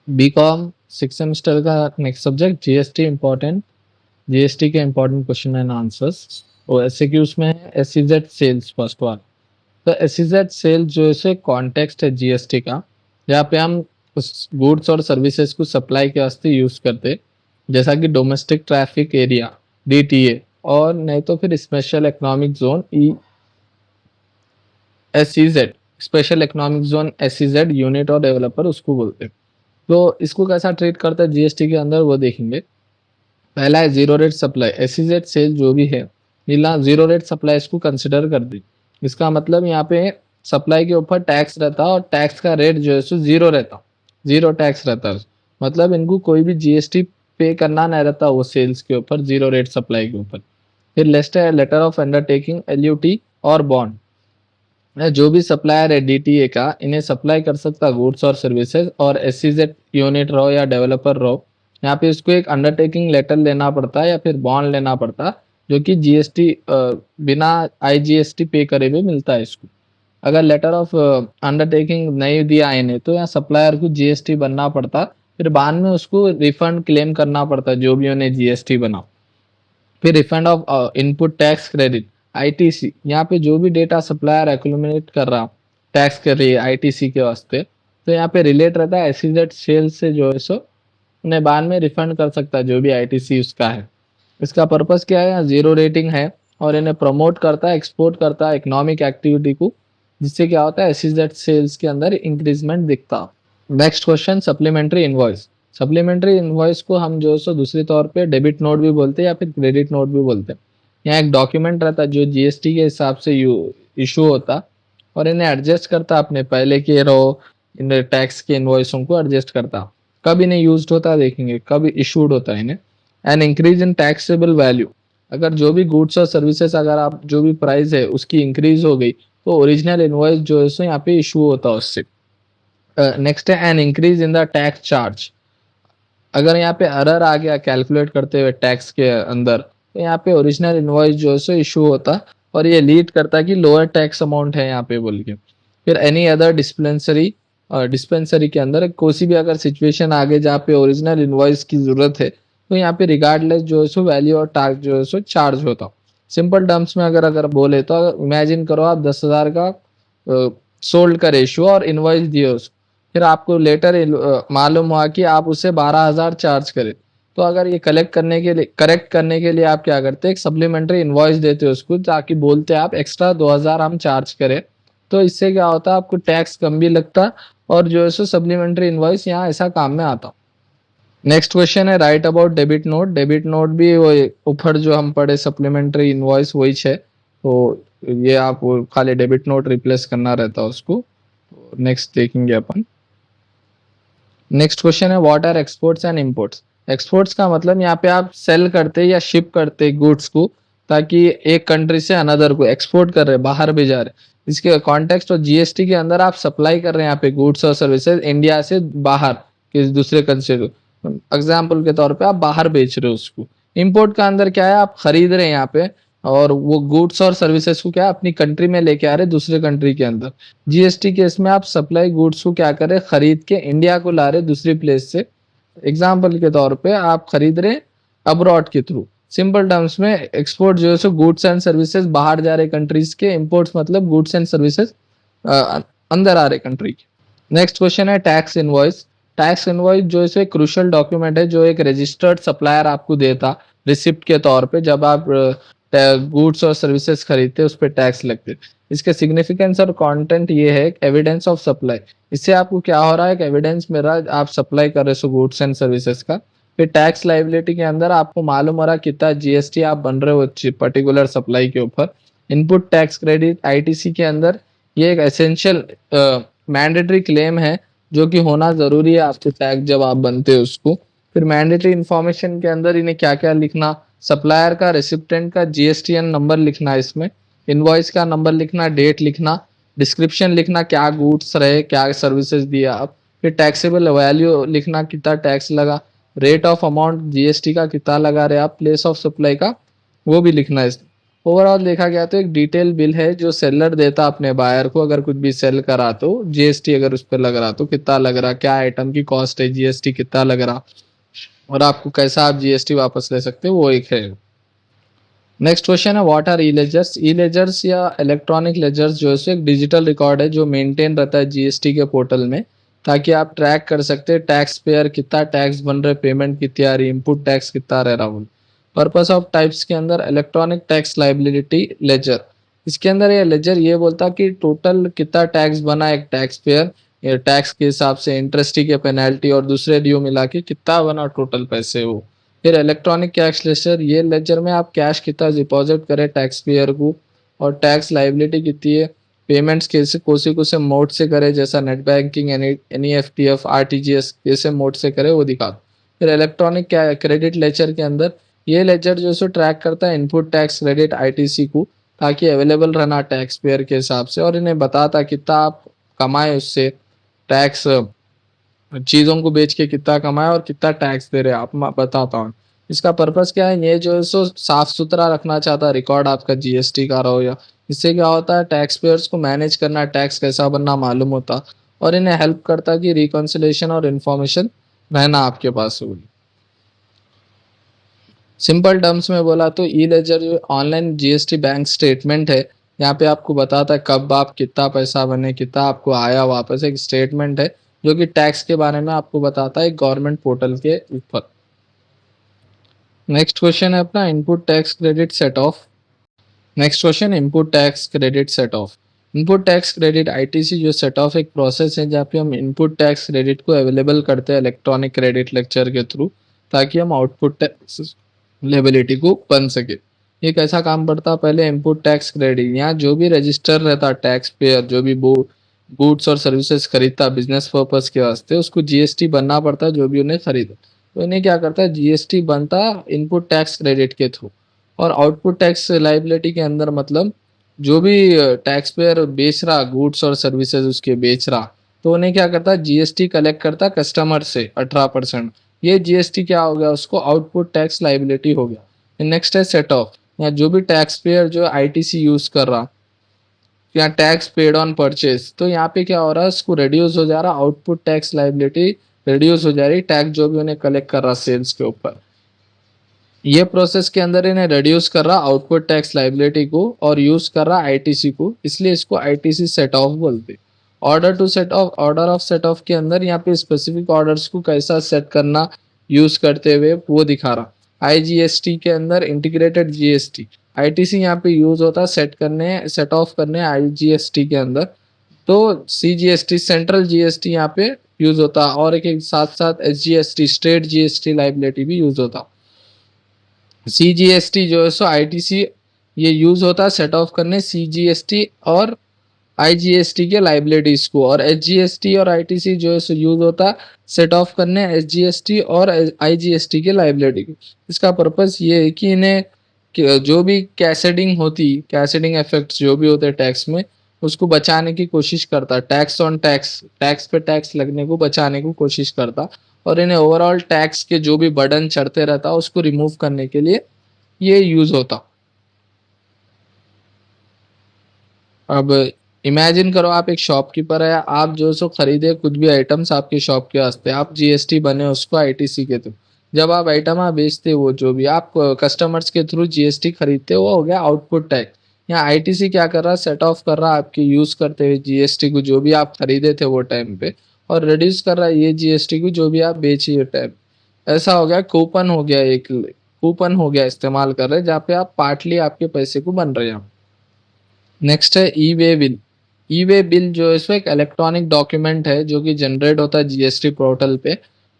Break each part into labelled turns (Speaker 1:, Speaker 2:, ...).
Speaker 1: BCom six semester का next subject GST important. GST के important question and answers और SKUs में है एसईजेड सेल्स फर्स्ट वन। तो एसईजेड सेल जो है कॉन्टेक्स्ट है जीएसटी का, जहाँ पे हम उस गुड्स और सर्विसेज को सप्लाई के वास्ते यूज करते, जैसा कि डोमेस्टिक ट्रैफिक एरिया डीटीए, और नहीं तो फिर स्पेशल इकोनॉमिक जोन ई SEZ, special economic zone SEZ unit और डेवलपर उसको बोलते हैं। तो इसको कैसा ट्रीट करता है जीएसटी के अंदर वो देखेंगे। पहला है zero rate supply. SEZ sale जो भी है नीला जीरो रेट सप्लाई इसको कंसिडर कर दी। इसका मतलब यहाँ पे सप्लाई के ऊपर टैक्स रहता और टैक्स का रेट जो है सो जीरो रहता, जीरो टैक्स रहता है। मतलब इनको कोई भी जीएसटी पे करना नहीं रहता वो सेल्स के ऊपर, जीरो रेट सप्लाई के ऊपर। फिर लिस्ट है लेटर ऑफ अंडरटेकिंग एलयूटी और बॉन्ड। जो भी सप्लायर है डीटीए का इन्हें सप्लाई कर सकता गुड्स और सर्विसेज, और एसईजेड यूनिट रहो या डेवलपर रहो, यहाँ पे इसको एक अंडरटेकिंग लेटर लेना पड़ता है या फिर बॉन्ड लेना पड़ता है, जो कि जीएसटी बिना आईजीएसटी पे करे हुए मिलता है इसको। अगर लेटर ऑफ अंडरटेकिंग नहीं दिया इन्हें तो यहाँ सप्लायर को जीएसटी बनना पड़ता, फिर बाद में उसको रिफंड क्लेम करना पड़ता जो भी उन्हें जीएसटी बना। फिर refund of input tax credit ITC, यहाँ पे जो भी डेटा सप्लायर एक्यूमुलेट कर रहा टैक्स कर रही है आईटीसी के वास्ते, तो यहाँ पे रिलेट रहता है एसईजेड सेल से जो है सो उन्हें बाद में रिफंड कर सकता है जो भी आईटीसी उसका है। इसका पर्पस क्या है, यहाँ जीरो रेटिंग है और इन्हें प्रमोट करता है, एक्सपोर्ट करता है इकोनॉमिक एक्टिविटी को, जिससे क्या होता है एसईजेड सेल्स के अंदर इंक्रीजमेंट दिखता। Next question supplementary invoice. Supplementary invoice को हम जो है सो दूसरी तौर पे डेबिट नोट भी बोलते हैं या फिर क्रेडिट नोट भी बोलते हैं। यहाँ एक डॉक्यूमेंट रहता है जो जीएसटी के हिसाब से इशू होता और इन्हें एडजस्ट करता, अपने पहले के रो इन टैक्स के इनवॉइसों को एडजस्ट करता। कब इन्हें यूज होता देखेंगे, कब इशूड होता है इन्हें। An increase in taxable value, अगर जो भी गुड्स और सर्विसेज अगर आप जो भी प्राइस है उसकी इंक्रीज हो गई तो ओरिजिनल इनवॉइस जो है सो यहाँ पे इशू होता है उससे। नेक्स्ट है an increase in the tax charge, अगर यहाँ पे एरर आ गया कैलकुलेट करते हुए टैक्स के अंदर तो यहाँ पे ओरिजिनल इनवॉइस जो है सो इशू होता और ये लीड करता कि लोअर टैक्स अमाउंट है यहाँ पे बोल के। फिर एनी अदर डिस्पेंसरी, डिस्पेंसरी के अंदर कोई भी अगर सिचुएशन आ गई जहाँ पे ओरिजिनल इनवॉइस की जरूरत है तो यहाँ पे रिगार्डलेस जो है सो वैल्यू और टैक्स जो है सो चार्ज होता। सिंपल टर्म्स में अगर अगर बोले तो इमेजिन करो आप 10,000 का सोल्ड का रेशियो और इनवॉइस दिए उसको, फिर आपको लेटर मालूम हुआ कि आप उसे 12,000 चार्ज करें, तो अगर ये करेक्ट करने के लिए आप क्या करते एक सप्लीमेंट्री इनवॉइस देते हो उसको, ताकि बोलते आप एक्स्ट्रा 2,000 हम चार्ज करें, तो इससे क्या होता आपको टैक्स कम भी लगता और जो है सो सप्लीमेंट्री इनवॉइस यहाँ ऐसा काम में आता। नेक्स्ट क्वेश्चन है right about debit note. Debit note भी वो ऊपर जो हम पढ़े सप्लीमेंट्री इनवॉइस वही है, तो ये आप खाली डेबिट नोट रिप्लेस करना रहता है उसको। नेक्स्ट देखेंगे अपन। नेक्स्ट क्वेश्चन है what are exports and imports. Exports का मतलब यहाँ पे आप सेल करते या शिप करते गुड्स को, ताकि एक कंट्री से अनदर को एक्सपोर्ट कर रहे बाहर भेजा रहे, इसके कॉन्टेक्स्ट और जीएसटी के अंदर आप सप्लाई कर रहे हैं यहाँ पे गुड्स और सर्विसेज इंडिया से बाहर किसी दूसरे कंट्री को, एग्जाम्पल के तौर पे आप बाहर बेच रहे हो उसको। इम्पोर्ट का अंदर क्या है, आप खरीद रहे हैं यहाँ पे और वो गुड्स और सर्विसेज को क्या अपनी कंट्री में लेके आ रहे दूसरे कंट्री के अंदर। जीएसटी केस में आप सप्लाई गुड्स को क्या करें खरीद के इंडिया को ला रहे दूसरी प्लेस से, एग्जाम्पल के तौर पे आप खरीद रहे अब्रॉड के थ्रू। सिंपल टर्म्स में एक्सपोर्ट जो है सो गुड्स एंड सर्विसेज बाहर जा रहे कंट्रीज के, इंपोर्ट्स मतलब गुड्स एंड सर्विसेज अंदर आ रहे कंट्री के। नेक्स्ट क्वेश्चन है टैक्स इनवॉइस। टैक्स इनवॉइस जो है क्रूशियल डॉक्यूमेंट है जो एक रजिस्टर्ड सप्लायर आपको देता रिसिप्ट के तौर पे, जब आप गुड्स और सर्विसेज खरीदते उस पर टैक्स लगते। इसके सिग्निफिकेंस और कंटेंट ये है एविडेंस ऑफ सप्लाई, इससे आपको क्या हो रहा है, एक एविडेंस मिल रहा है आप सप्लाई कर रहे हो गुड्स एंड सर्विसेज का। फिर टैक्स लाइबिलिटी के अंदर आपको मालूम हो रहा है कितना जीएसटी आप बन रहे हो पर्टिकुलर सप्लाई के ऊपर। इनपुट टैक्स क्रेडिट आईटीसी के अंदर ये एक एसेंशियल मैंडेटरी क्लेम है जो कि होना जरूरी है आपके टैक्स जब आप बनते हो उसको। फिर मैंडेटरी इंफॉर्मेशन के अंदर इन्हें क्या क्या लिखना, सप्लायर का रेसिप्टेंट का जीएसटीएन नंबर लिखना, इसमें इनवॉइस का नंबर लिखना, डेट लिखना, डिस्क्रिप्शन लिखना क्या गुड्स रहे क्या सर्विसेज दिया आप, फिर टैक्सेबल वैल्यू लिखना कितना टैक्स लगा, रेट ऑफ अमाउंट जीएसटी का कितना लगा रहे आप, प्लेस ऑफ सप्लाई का वो भी लिखना है। ओवरऑल देखा गया तो एक डिटेल बिल है जो सेलर देता अपने बायर को, अगर कुछ भी सेल करा तो जीएसटी अगर उस पर लग रहा तो कितना लग रहा, क्या आइटम की कॉस्ट है, जीएसटी कितना लग रहा, और आपको कैसा आप जीएसटी वापस ले सकते हो, वो एक है। नेक्स्ट क्वेश्चन है what are e ledgers. E ledgers या इलेक्ट्रॉनिक लेजर्स जो है एक डिजिटल रिकॉर्ड है जो मेंटेन रहता है जीएसटी के पोर्टल में, ताकि आप ट्रैक कर सकते हैं टैक्स पेयर कितना टैक्स बन रहा है, पेमेंट कितनी आ रही, इनपुट टैक्स कितना रह रहा है। पर्पस ऑफ टाइप्स के अंदर इलेक्ट्रॉनिक टैक्स लाइबिलिटी लेजर, इसके अंदर ये लेजर ये बोलता कि टोटल कितना टैक्स बना एक टैक्स पेयर, ये टैक्स के हिसाब से इंटरेस्ट के पेनल्टी और दूसरे ड्यू मिला के कितना बना टोटल पैसे वो। फिर इलेक्ट्रॉनिक कैश लेजर, ये लेजर में आप कैश कितना डिपॉजिट करें टैक्स पेयर को, और टैक्स लाइबिलिटी कितनी है, पेमेंट्स कैसे कोसी को से मोड से करे, जैसा नेट बैंकिंग, एनईएफटीएफ, आरटीजीएस कैसे मोड से करे वो दिखा। फिर इलेक्ट्रॉनिक क्रेडिट लेजर के अंदर ये लेजर जो है ट्रैक करता है इनपुट टैक्स क्रेडिट आईटीसी को, ताकि अवेलेबल रहना टैक्स पेयर के हिसाब से, और इन्हें बताता कितना आप कमाए उससे, टैक्स चीज़ों को बेच के कितना कमाया और कितना टैक्स दे रहे हैं आप, मैं बताता हूँ। इसका पर्पस क्या है, ये जो है सो साफ सुथरा रखना चाहता है रिकॉर्ड आपका जीएसटी का रहो या, इससे क्या होता है टैक्स पेयर्स को मैनेज करना, टैक्स कैसा बनना मालूम होता, और इन्हें हेल्प करता कि रिकॉन्सिलेशन और इन्फॉर्मेशन रहना आपके पास होगी। सिंपल टर्म्स में बोला तो ई लेजर जो ऑनलाइन जीएसटी बैंक स्टेटमेंट है, यहाँ पे आपको बताता है कब आप कितना पैसा बने, कितना आपको आया वापस, एक स्टेटमेंट है जो कि टैक्स के बारे में आपको बताता है गवर्नमेंट पोर्टल के ऊपर। नेक्स्ट क्वेश्चन है अपना input tax credit set of. Next question input tax credit set of. Input tax credit ITC जो सेट ऑफ एक प्रोसेस है जहाँ पे हम इनपुट टैक्स क्रेडिट को अवेलेबल करते हैं इलेक्ट्रॉनिक क्रेडिट लेक्चर के थ्रू, ताकि हम आउटपुट टैक्स लेबिलिटी को बन सके। ये कैसा काम करता है, पहले इनपुट टैक्स क्रेडिट, यहाँ जो भी रजिस्टर रहता टैक्स पेयर, जो भी गुड्स और सर्विसेज खरीदता बिजनेस पर्पस के वास्ते, उसको जीएसटी बनना पड़ता है जो भी उन्हें खरीदा, तो इन्हें क्या करता है जीएसटी बनता इनपुट टैक्स क्रेडिट के थ्रू। और आउटपुट टैक्स लाइबिलिटी के अंदर मतलब जो भी टैक्स पेयर बेच रहा गुड्स और सर्विसेज उसके बेच रहा, तो उन्हें क्या करता जीएसटी कलेक्ट करता कस्टमर से 18%, ये जीएसटी क्या हो गया उसको आउटपुट टैक्स लाइबिलिटी हो गया। नेक्स्ट है सेट ऑफ, या जो भी टैक्स पेयर जो आईटीसी यूज कर रहा या टैक्स पेड ऑन परचेज, तो यहाँ पे क्या हो रहा है उसको रिड्यूस हो जा रहा आउटपुट टैक्स लाइबिलिटी, रिड्यूस हो जा रही टैक्स जो भी उन्हें कलेक्ट कर रहा सेल्स के ऊपर। ये प्रोसेस के अंदर इन्हें रिड्यूस कर रहा आउटपुट टैक्स लाइबिलिटी को और यूज कर रहा आईटीसी को, इसलिए इसको आईटीसी सेट ऑफ बोलते। Order to set off, order of set off के अंदर यहाँ पे स्पेसिफिक ऑर्डर्स को कैसा सेट करना यूज करते हुए वो दिखा रहा। आईजीएसटी के अंदर इंटीग्रेटेड जीएसटी, आईटीसी यहाँ पे यूज होता है सेट करने, सेट ऑफ करने आईजीएसटी के अंदर, तो सीजीएसटी सेंट्रल जीएसटी यहाँ पे यूज होता, और एक साथ साथ एसजीएसटी स्टेट जीएसटी लाइबिलिटी भी यूज होता। सीजीएसटी जो है सो आईटीसी ये यूज होता है सेट ऑफ करने सीजीएसटी और आईजीएसटी के लाइबिलिटीज को, और एचजीएसटी और आईटीसी जो है सो यूज होता है सेट ऑफ करने एसजीएसटी और आईजीएसटी के लाइबिलिटी को। इसका पर्पस ये है कि इन्हें जो भी कैसेडिंग होती, कैसेडिंग इफेक्ट्स जो भी होते हैं टैक्स में, उसको बचाने की कोशिश करता, टैक्स ऑन टैक्स, टैक्स पे टैक्स लगने को बचाने को कोशिश करता, और इन्हें ओवरऑल टैक्स के जो भी बर्डन चढ़ते रहता उसको रिमूव करने के लिए ये यूज होता। अब इमेजिन करो आप एक शॉपकीपर है, आप जो सो खरीदे कुछ भी आइटम्स आपके शॉप के वास्ते, आप जीएसटी बने उसको आईटीसी के थ्रू, जब आप आइटम आप बेचते वो जो भी आप कस्टमर्स के थ्रू जीएसटी खरीदते वो हो गया आउटपुट टैक्स। यहाँ आईटीसी क्या कर रहा है सेट ऑफ कर रहा है आपके यूज करते हुए जीएसटी को जो भी आप खरीदे थे वो टाइम पे, और रिड्यूस कर रहा है ये जीएसटी को जो भी आप बेचिए टाइम। ऐसा हो गया कूपन हो गया, एक कूपन हो गया इस्तेमाल कर रहे हैं जहाँ पे आप पार्टली आपके पैसे को बन रहे हैं। नेक्स्ट है ई वे बिल। ई वे बिल जो है इसमें एक इलेक्ट्रॉनिक डॉक्यूमेंट है जो कि जनरेट होता है जीएसटी पोर्टल पे,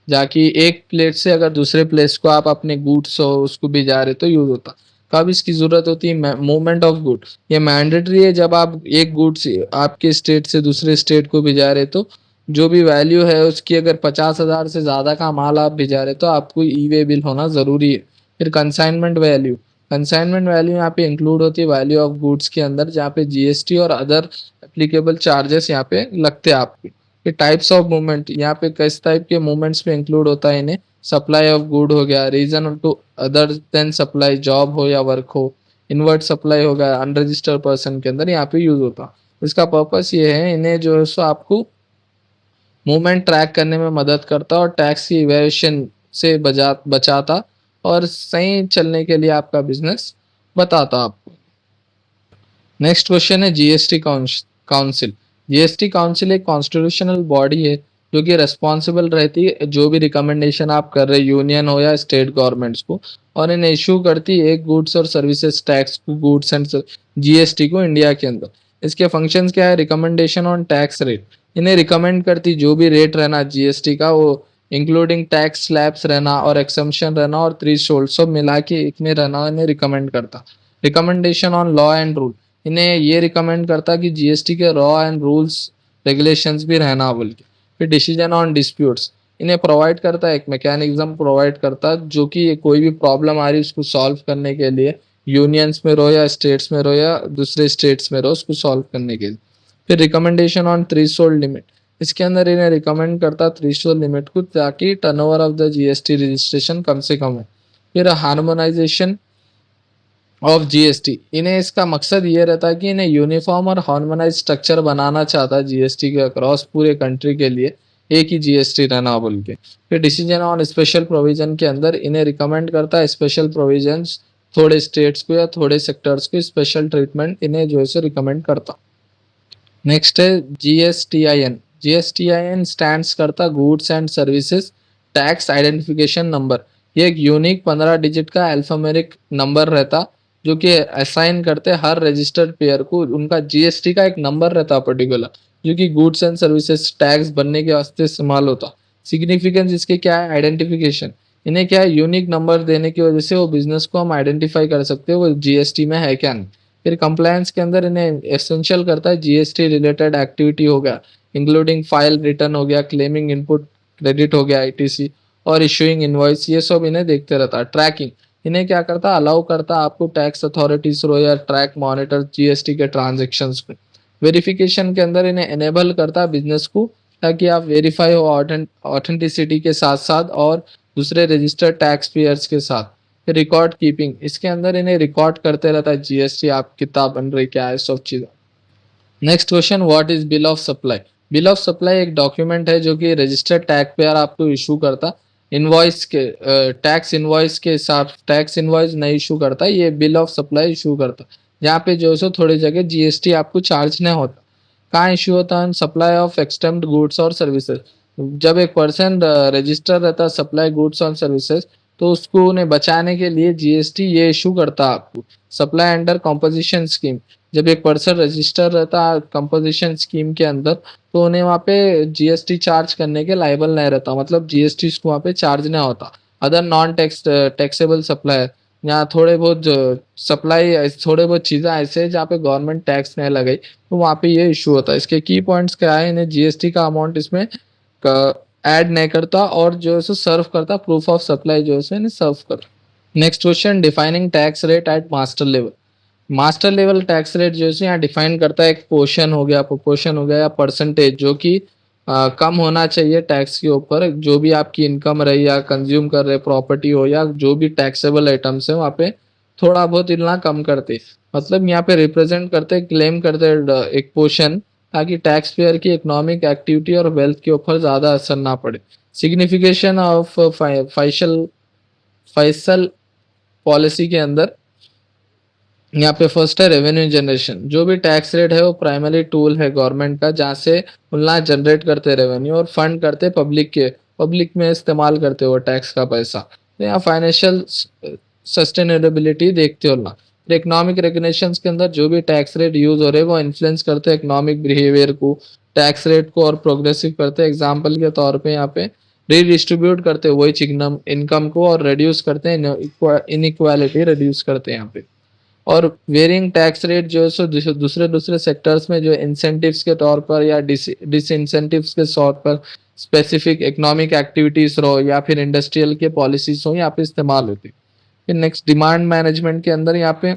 Speaker 1: जाकि एक प्लेस से अगर दूसरे प्लेस को आप अपने गुड्स हो उसको भी जा रहे तो यूज होता। कब इसकी जरूरत होती है, मूवमेंट ऑफ गुड, ये मैंडेटरी है जब आप एक गुड्स आपके स्टेट से दूसरे स्टेट को भी जा रहे तो जो भी वैल्यू है उसकी अगर 50,000 से ज्यादा का माल आप भिजा रहे तो आपको ई वे बिल होना जरूरी है। फिर कंसाइनमेंट वैल्यू, कंसाइनमेंट वैल्यू यहाँ पे इंक्लूड होती है वैल्यू ऑफ गुड्स के अंदर, जहाँ पे जीएसटी और अदर एप्लीकेबल चार्जेस यहाँ पे लगते हैं आपके। ये टाइप्स ऑफ मूवमेंट, यहाँ पे किस टाइप के मूवमेंट्स में इंक्लूड होता है इन्हें, सप्लाई ऑफ गुड हो गया, reason to other than supply, job हो या वर्क हो, इनवर्ट सप्लाई हो गया अनरजिस्टर्ड पर्सन के अंदर, यहाँ पे यूज होता। इसका पर्पस ये है इन्हें जो है सो आपको मूवमेंट ट्रैक करने में मदद करता और टैक्स की इवेशन से बचाता और सही चलने के लिए आपका बिजनेस बताता आपको। नेक्स्ट क्वेश्चन है जीएसटी काउंसिल। जीएसटी काउंसिल एक कॉन्स्टिट्यूशनल बॉडी है जो कि रेस्पॉन्सिबल रहती है जो भी रिकमेंडेशन आप कर रहे यूनियन हो या स्टेट गवर्नमेंट्स को, और इन्हें इशू करती है गुड्स और सर्विसेज टैक्स को, गुड्स एंड जीएसटी को इंडिया के अंदर। इसके फंक्शंस क्या है? रिकमेंडेशन ऑन टैक्स रेट, इन्हें रिकमेंड करती जो भी रेट रहना जीएसटी का वो इंक्लूडिंग टैक्स स्लैब्स रहना और एक्सम्पशन रहना और थ्रेशोल्ड सब मिला के एक में रहना इन्हें रिकमेंड करता। Recommendation on law and rule, इन्हें ये रिकमेंड करता कि जीएसटी के लॉ एंड रूल्स रेगुलेशंस भी रहना बोल के। फिर डिसीजन ऑन डिस्प्यूट्स, इन्हें प्रोवाइड करता है एक मैकेनिज्म प्रोवाइड करता जो कि कोई भी प्रॉब्लम आ रही है उसको सॉल्व करने के लिए, यूनियंस में रहो या स्टेट्स में रहो या दूसरे स्टेट्स में रहो, उसको सॉल्व करने के लिए। फिर रिकमेंडेशन ऑन थ्रेशोल्ड लिमिट, इसके अंदर इन्हें रिकमेंड करता थ्रेशोल्ड लिमिट को ताकि turnover of the GST registration कम से कम हो। फिर हार्मोनाइजेशन ऑफ जीएसटी, इन्हें इसका मकसद ये रहता है कि इन्हें यूनिफॉर्म और हार्मोनाइज स्ट्रक्चर बनाना चाहता है जीएसटी के अक्रॉस पूरे कंट्री के लिए एक ही जीएसटी रहना बोल के। फिर डिसीजन ऑन स्पेशल प्रोविजन के अंदर इन्हें रिकमेंड करता है स्पेशल प्रोविजंस थोड़े स्टेट्स को या थोड़े सेक्टर्स को स्पेशल ट्रीटमेंट इन्हें जो है रिकमेंड करता। नेक्स्ट है जीएसटीआईएन। जीएसटीआईएन स्टैंड्स करता goods and services tax identification number. ये एक यूनिक 15 डिजिट का अल्फामेरिक नंबर रहता जो कि असाइन करते हर रजिस्टर्ड पेयर को उनका जीएसटी का एक नंबर रहता पर्टिकुलर जो कि गुड्स एंड सर्विसेज टैक्स बनने के वास्ते इस्तेमाल होता। सिग्निफिकेंस इसके क्या है? आइडेंटिफिकेशन, इन्हें क्या है यूनिक नंबर देने की वजह से वो बिजनेस को हम आइडेंटिफाई कर सकते हैं वो जीएसटी में है क्या नहीं। फिर कंप्लायंस के अंदर इन्हें एसेंशियल करता है जीएसटी रिलेटेड एक्टिविटी हो गया इंक्लूडिंग फाइल रिटर्न हो गया, क्लेमिंग इनपुट क्रेडिट हो गया आईटीसी और इशूइंग इनवॉइस, ये सब इन्हें देखते रहता है। ट्रैकिंग, इन्हें क्या करता? अलाउ करता आपको टैक्स अथॉरिटीज रो या ट्रैक मॉनिटर जीएसटी के ट्रांजेक्शन्स को। वेरिफिकेशन के अंदर इन्हें एनेबल करता बिजनेस को ताकि आप वेरीफाई हो ऑथेंटिसिटी के साथ साथ और दूसरे रजिस्टर्ड टैक्स पेयर्स के साथ। रिकॉर्ड कीपिंग, इसके अंदर इन्हें रिकॉर्ड करते रहता है जीएसटी आप कितना बन रही क्या है सब चीज़। Next question, what is bill of supply? Bill of supply एक डॉक्यूमेंट है जो कि रजिस्टर्ड टैक्स पेयर आपको इशू करता इनवॉइस के टैक्स इनवॉइस के साथ टैक्स इनवॉइस नहीं इशू करता, ये बिल ऑफ सप्लाई इशू करता जहाँ पे जो है थोड़ी जगह जीएसटी आपको चार्ज नहीं होता। कहाँ इशू होता है? सप्लाई ऑफ एक्सटेम्प्ट गुड्स और सर्विसेज, जब एक पर्सन रजिस्टर रहता है सप्लाई गुड्स और सर्विसेज तो उसको उन्हें बचाने के लिए जीएसटी ये इशू करता है आपको। सप्लाई अंडर कंपोजिशन स्कीम, जब एक पर्सन रजिस्टर रहता है कंपोजिशन स्कीम के अंदर तो उन्हें वहाँ पे जीएसटी चार्ज करने के लायबल नहीं रहता, मतलब जीएसटी उसको वहाँ पे चार्ज नहीं होता। अदर नॉन टैक्सेबल सप्लायर, यहाँ थोड़े बहुत सप्लाई थोड़े बहुत चीज़ें ऐसे हैं जहाँ पे गवर्नमेंट टैक्स नहीं लगाई तो वहाँ पे ये इशू होता है। इसके की पॉइंट्स क्या है? इन्हें जीएसटी का अमाउंट इसमें ऐड नहीं करता और जो है सर्व करता प्रूफ ऑफ सप्लाई जो है इन्हें सर्व करता। Next question, defining tax rate at master level. Master level tax rate जो है यहाँ डिफाइन करता है एक पोर्शन हो गया, प्रोपोर्शन हो गया या परसेंटेज जो कि कम होना चाहिए टैक्स के ऊपर, जो भी आपकी इनकम रही या कंज्यूम कर रहे प्रॉपर्टी हो या जो भी टैक्सेबल आइटम्स है वहाँ पे थोड़ा बहुत इतना कम करते, मतलब यहाँ पे रिप्रेजेंट करते क्लेम करते एक पोर्शन ताकि टैक्स पेयर की इकोनॉमिक एक्टिविटी और वेल्थ के ऊपर ज़्यादा असर ना पड़े। सिग्निफिकेशन ऑफ फैसल पॉलिसी के अंदर यहाँ पे फर्स्ट है रेवेन्यू जनरेशन, जो भी टैक्स रेट है वो प्राइमरी टूल है गवर्नमेंट का जहाँ से उनला जनरेट करते रेवेन्यू और फंड करते पब्लिक में इस्तेमाल करते वो टैक्स का पैसा। तो यहाँ फाइनेंशियल सस्टेनेबिलिटी देखते हो ना। इकोनॉमिक रेगुलेशंस के अंदर जो भी टैक्स रेट यूज हो रहे हैं वो इन्फ्लुएंस करते हैं इकोनॉमिक बिहेवियर को, टैक्स रेट को और प्रोग्रेसिव करते हैं। एग्जाम्पल के तौर पे यहाँ पे रीडिस्ट्रीब्यूट करते हैं वही इनकम को और रिड्यूस करते हैं इनइक्वालिटी रिड्यूस करते हैं यहाँ पे। और वेरिंग टैक्स रेट जो है सो दूसरे दूसरे सेक्टर्स में जो इंसेंटिव्स के तौर पर या डिसइंसेंटिव्स के तौर पर स्पेसिफिक इकोनॉमिक एक्टिविटीज रहो या फिर इंडस्ट्रियल के पॉलिसीज हो यहाँ पे इस्तेमाल होती है। फिर नेक्स्ट डिमांड मैनेजमेंट के अंदर यहाँ पे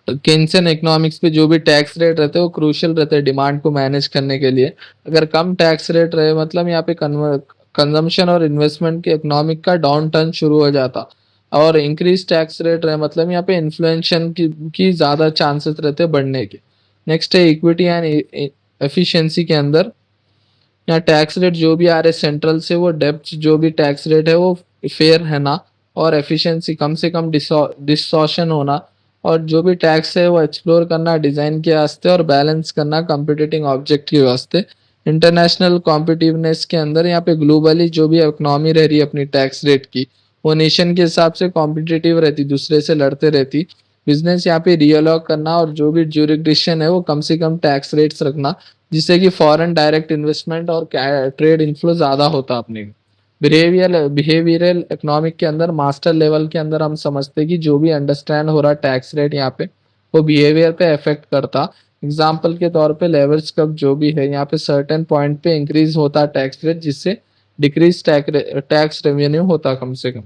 Speaker 1: केन्सन इकोनॉमिक्स पे जो भी टैक्स रेट रहते हैं वो क्रूशियल रहते हैं डिमांड को मैनेज करने के लिए। अगर कम टैक्स रेट रहे मतलब यहाँ पे कंजम्पशन और इन्वेस्टमेंट के इकोनॉमिक का डाउन टर्न शुरू हो जाता और इंक्रीज टैक्स रेट रहे मतलब यहाँ पे इन्फ्लेशन की ज़्यादा चांसेस रहते हैं बढ़ने के। नेक्स्ट है इक्विटी एंड एफिशिएंसी के अंदर, यहाँ टैक्स रेट जो भी आ रहे सेंट्रल से वो डेप्थ जो भी टैक्स रेट है वो फेयर है ना, और एफिशिएंसी कम से कम डिस्टॉर्शन होना, और जो भी टैक्स है वो एक्सप्लोर करना डिज़ाइन के वास्ते और बैलेंस करना कॉम्पिटिटिंग ऑब्जेक्ट के वास्ते। इंटरनेशनल कॉम्पिटिटिवनेस के अंदर यहाँ पे ग्लोबली जो भी इकोनॉमी रह रही है अपनी टैक्स रेट की, वो नेशन के हिसाब से कॉम्पिटिटिव रहती, दूसरे से लड़ते रहती। बिजनेस यहाँ पे रियलॉक करना और जो भी ज्यूरिडिक्शन है वो कम से कम टैक्स रेट्स रखना, जिससे कि फॉरेन डायरेक्ट इन्वेस्टमेंट और ट्रेड इन्फ्लो ज़्यादा होता अपने। बिहेवियरल इकोनॉमिक के अंदर मास्टर लेवल के अंदर हम समझते कि जो भी अंडरस्टैंड हो रहा टैक्स रेट यहाँ पे वो बिहेवियर पे इफेक्ट करता। एग्जाम्पल के तौर पे लेवरेज कब जो भी है यहाँ पे सर्टेन पॉइंट पे इंक्रीज होता टैक्स रेट, जिससे डिक्रीज टैक्स रेवेन्यू होता कम से कम।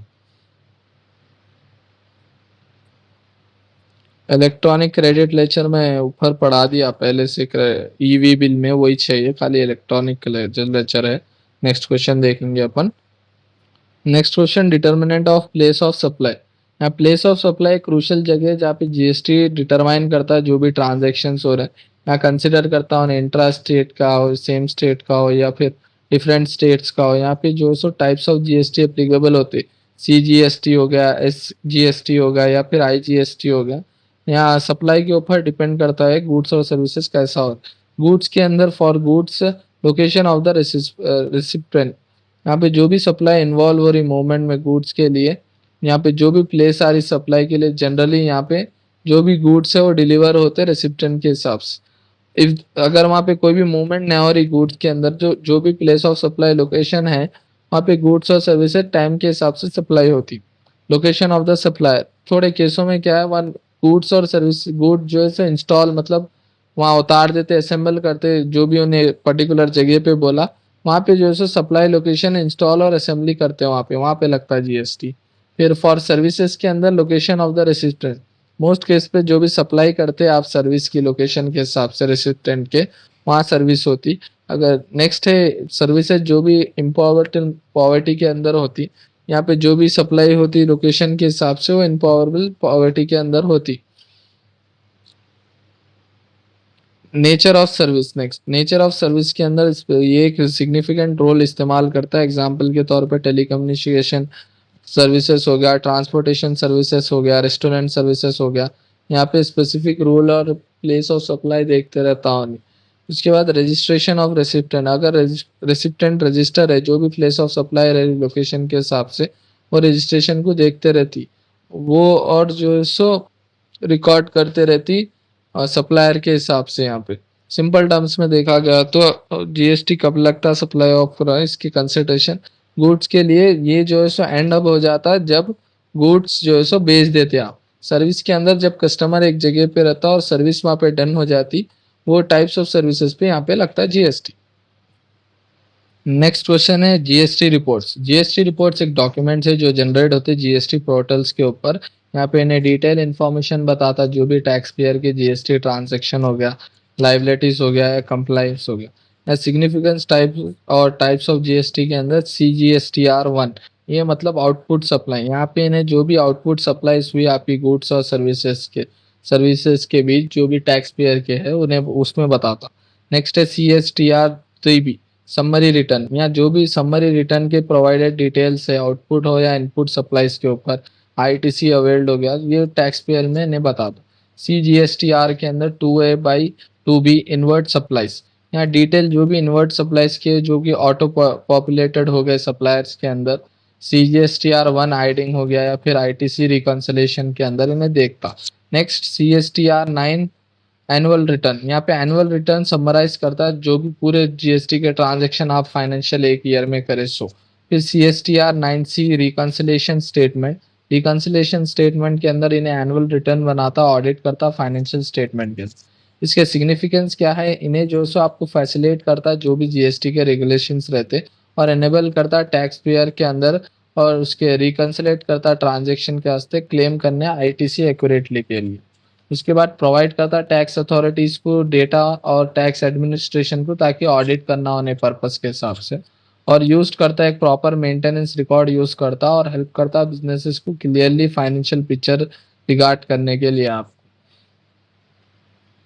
Speaker 1: इलेक्ट्रॉनिक क्रेडिट लेक्चर में ऊपर पढ़ा दिया पहले से, ईवी बिल में वही चाहिए, खाली इलेक्ट्रॉनिक लेक्चर है। नेक्स्ट क्वेश्चन देखेंगे अपन। Next question, determinant of place of supply. यहाँ प्लेस ऑफ सप्लाई क्रूशल जगह है जहाँ पे जीएसटी डिटरमाइन करता है जो भी ट्रांजेक्शन हो रहे हैं। यहाँ कंसिडर करता हूँ इंट्रा स्टेट का हो, सेम स्टेट का हो या फिर डिफरेंट स्टेट्स का हो। यहाँ पे जो सो टाइप्स ऑफ जीएसटी एप्लीकेबल होते, सीजीएसटी हो गया, एसजीएसटी हो गया या फिर आईजीएसटी हो गया। यहाँ सप्लाई के ऊपर डिपेंड करता है गुड्स और सर्विसेज कैसा हो। गुड्स के अंदर for goods location of the recipient, यहाँ पे जो भी सप्लाई इन्वॉल्व हो रही मूवमेंट में गुड्स के लिए, यहाँ पे जो भी प्लेस आ रही सप्लाई के लिए, जनरली यहाँ पे जो भी गुड्स है वो डिलीवर होते हैं रेसिप्टेंट के हिसाब से। इफ अगर वहाँ पे कोई भी मूवमेंट नहीं हो रही गुड्स के अंदर, जो जो भी प्लेस ऑफ सप्लाई लोकेशन है वहाँ पे गुड्स और सर्विसेज टाइम के हिसाब से सप्लाई होती। लोकेशन ऑफ द सप्लायर, थोड़े केसों में क्या है, वन गुड्स और सर्विस गुड जो है इंस्टॉल मतलब वहाँ उतार देते, असेंबल करते, जो भी उन्हें पर्टिकुलर जगह पे बोला वहाँ पे जो है सप्लाई लोकेशन इंस्टॉल और असेंबली करते हैं वहाँ पे लगता है जीएसटी। फिर फॉर सर्विसेज के अंदर location of the resistant, most case पे जो भी सप्लाई करते हैं आप सर्विस की लोकेशन के हिसाब से रेसिस्टेंट के, वहाँ सर्विस होती। अगर नेक्स्ट है सर्विसेज जो भी इम्पावर्ड पॉवर्टी के अंदर होती, यहाँ पे जो भी सप्लाई होती लोकेशन के हिसाब से वो इम्पावरेबल पॉवर्टी के अंदर होती। Nature of service, next nature of service के अंदर ये एक सिग्निफिकेंट रोल इस्तेमाल करता है। एग्जांपल के तौर पे टेलीकम्युनिकेशन सर्विसेज हो गया, ट्रांसपोर्टेशन सर्विसेज हो गया, रेस्टोरेंट सर्विसेज हो गया। यहाँ पे स्पेसिफिक रोल और प्लेस ऑफ सप्लाई देखते रहता हूँ। उसके बाद रजिस्ट्रेशन ऑफ रेसिप्टेंट, अगर रेसिप्टेंट रजिस्टर है जो भी प्लेस ऑफ सप्लाई रहे लोकेशन के हिसाब से वो रजिस्ट्रेशन को देखते रहती वो, और जो है सो रिकॉर्ड करते रहती सप्लायर के हिसाब से। यहाँ पे सिंपल टर्म्स में देखा गया तो जीएसटी कब लगता है सप्लाई ऑफ प्राइस की कंसिडरेशन गुड्स के लिए, ये जो है सो एंड अप हो जाता है जब गुड्स जो है सो बेच देते आप। सर्विस के अंदर जब कस्टमर एक जगह पे रहता और सर्विस वहाँ पे डन हो जाती, वो टाइप्स ऑफ सर्विसेज पे यहाँ पे लगता है जीएसटी। नेक्स्ट क्वेश्चन है जीएसटी रिपोर्ट्स। जीएसटी रिपोर्ट्स एक डॉक्यूमेंट है जो जनरेट होते हैं जीएसटी पोर्टल्स के ऊपर। यहाँ पे इन्हें डिटेल इन्फॉर्मेशन बताता जो भी टैक्स पेयर के जीएसटी ट्रांजैक्शन हो गया, लाइबिलिटीज हो गया या कंप्लाइंस हो गया, या सिग्निफिकेंस टाइप और टाइप्स ऑफ जीएसटी के अंदर CGSTR 1, ये मतलब आउटपुट सप्लाई। यहाँ पे इन्हें जो भी आउटपुट सप्लाईज हुई आपकी गुड्स और सर्विसेज के बीच जो भी टैक्स पेयर के है उन्हें उसमें बताता। नेक्स्ट है CSTR 3B, समरी रिटर्न, या जो भी समरी रिटर्न के प्रोवाइडेड डिटेल्स है आउटपुट हो या इनपुट सप्लाईज के ऊपर, ITC अवेल्ड हो गया, ये टैक्स पेयर में इन्हें बता दो। CGSTR के अंदर 2A/2B इनवर्ट सप्लाईज, यहाँ डिटेल जो भी इनवर्ट सप्लाईज के जो कि ऑटो पॉपुलेटेड हो गए सप्लायर्स के अंदर, CGSTR 1 आइडिंग हो गया या फिर ITC रिकॉन्सिलेशन के अंदर इन्हें देखता। नेक्स्ट CSTR 9 एनुअल रिटर्न, यहाँ पे एनुअल रिटर्न समराइज करता है जो भी पूरे जीएसटी के ट्रांजैक्शन आप फाइनेंशियल एक ईयर में करे सो। फिर CSTR 9C reconciliation statement, reconciliation statement के अंदर इन्हें एनुअल रिटर्न बनाता, ऑडिट करता फाइनेंशियल स्टेटमेंट के। इसके सिग्निफिकेंस क्या है, इन्हें जो सो आपको फैसिलिटेट करता है जो भी जीएसटी के रेगुलेशंस रहते और एनेबल करता टैक्स पेयर के अंदर, और उसके रिकॉन्सिलेट करता ट्रांजैक्शन के वास्ते क्लेम करने ITC एक्यूरेटली के लिए। उसके बाद प्रोवाइड करता टैक्स अथॉरिटीज़ को डेटा और टैक्स एडमिनिस्ट्रेशन को ताकि ऑडिट करना उन्हें पर्पस के हिसाब से। और यूज करता है एक प्रॉपर मेंटेनेंस रिकॉर्ड यूज करता और हेल्प करता है बिजनेसेस को क्लियरली फाइनेंशियल पिक्चर रिगार्ड करने के लिए। आप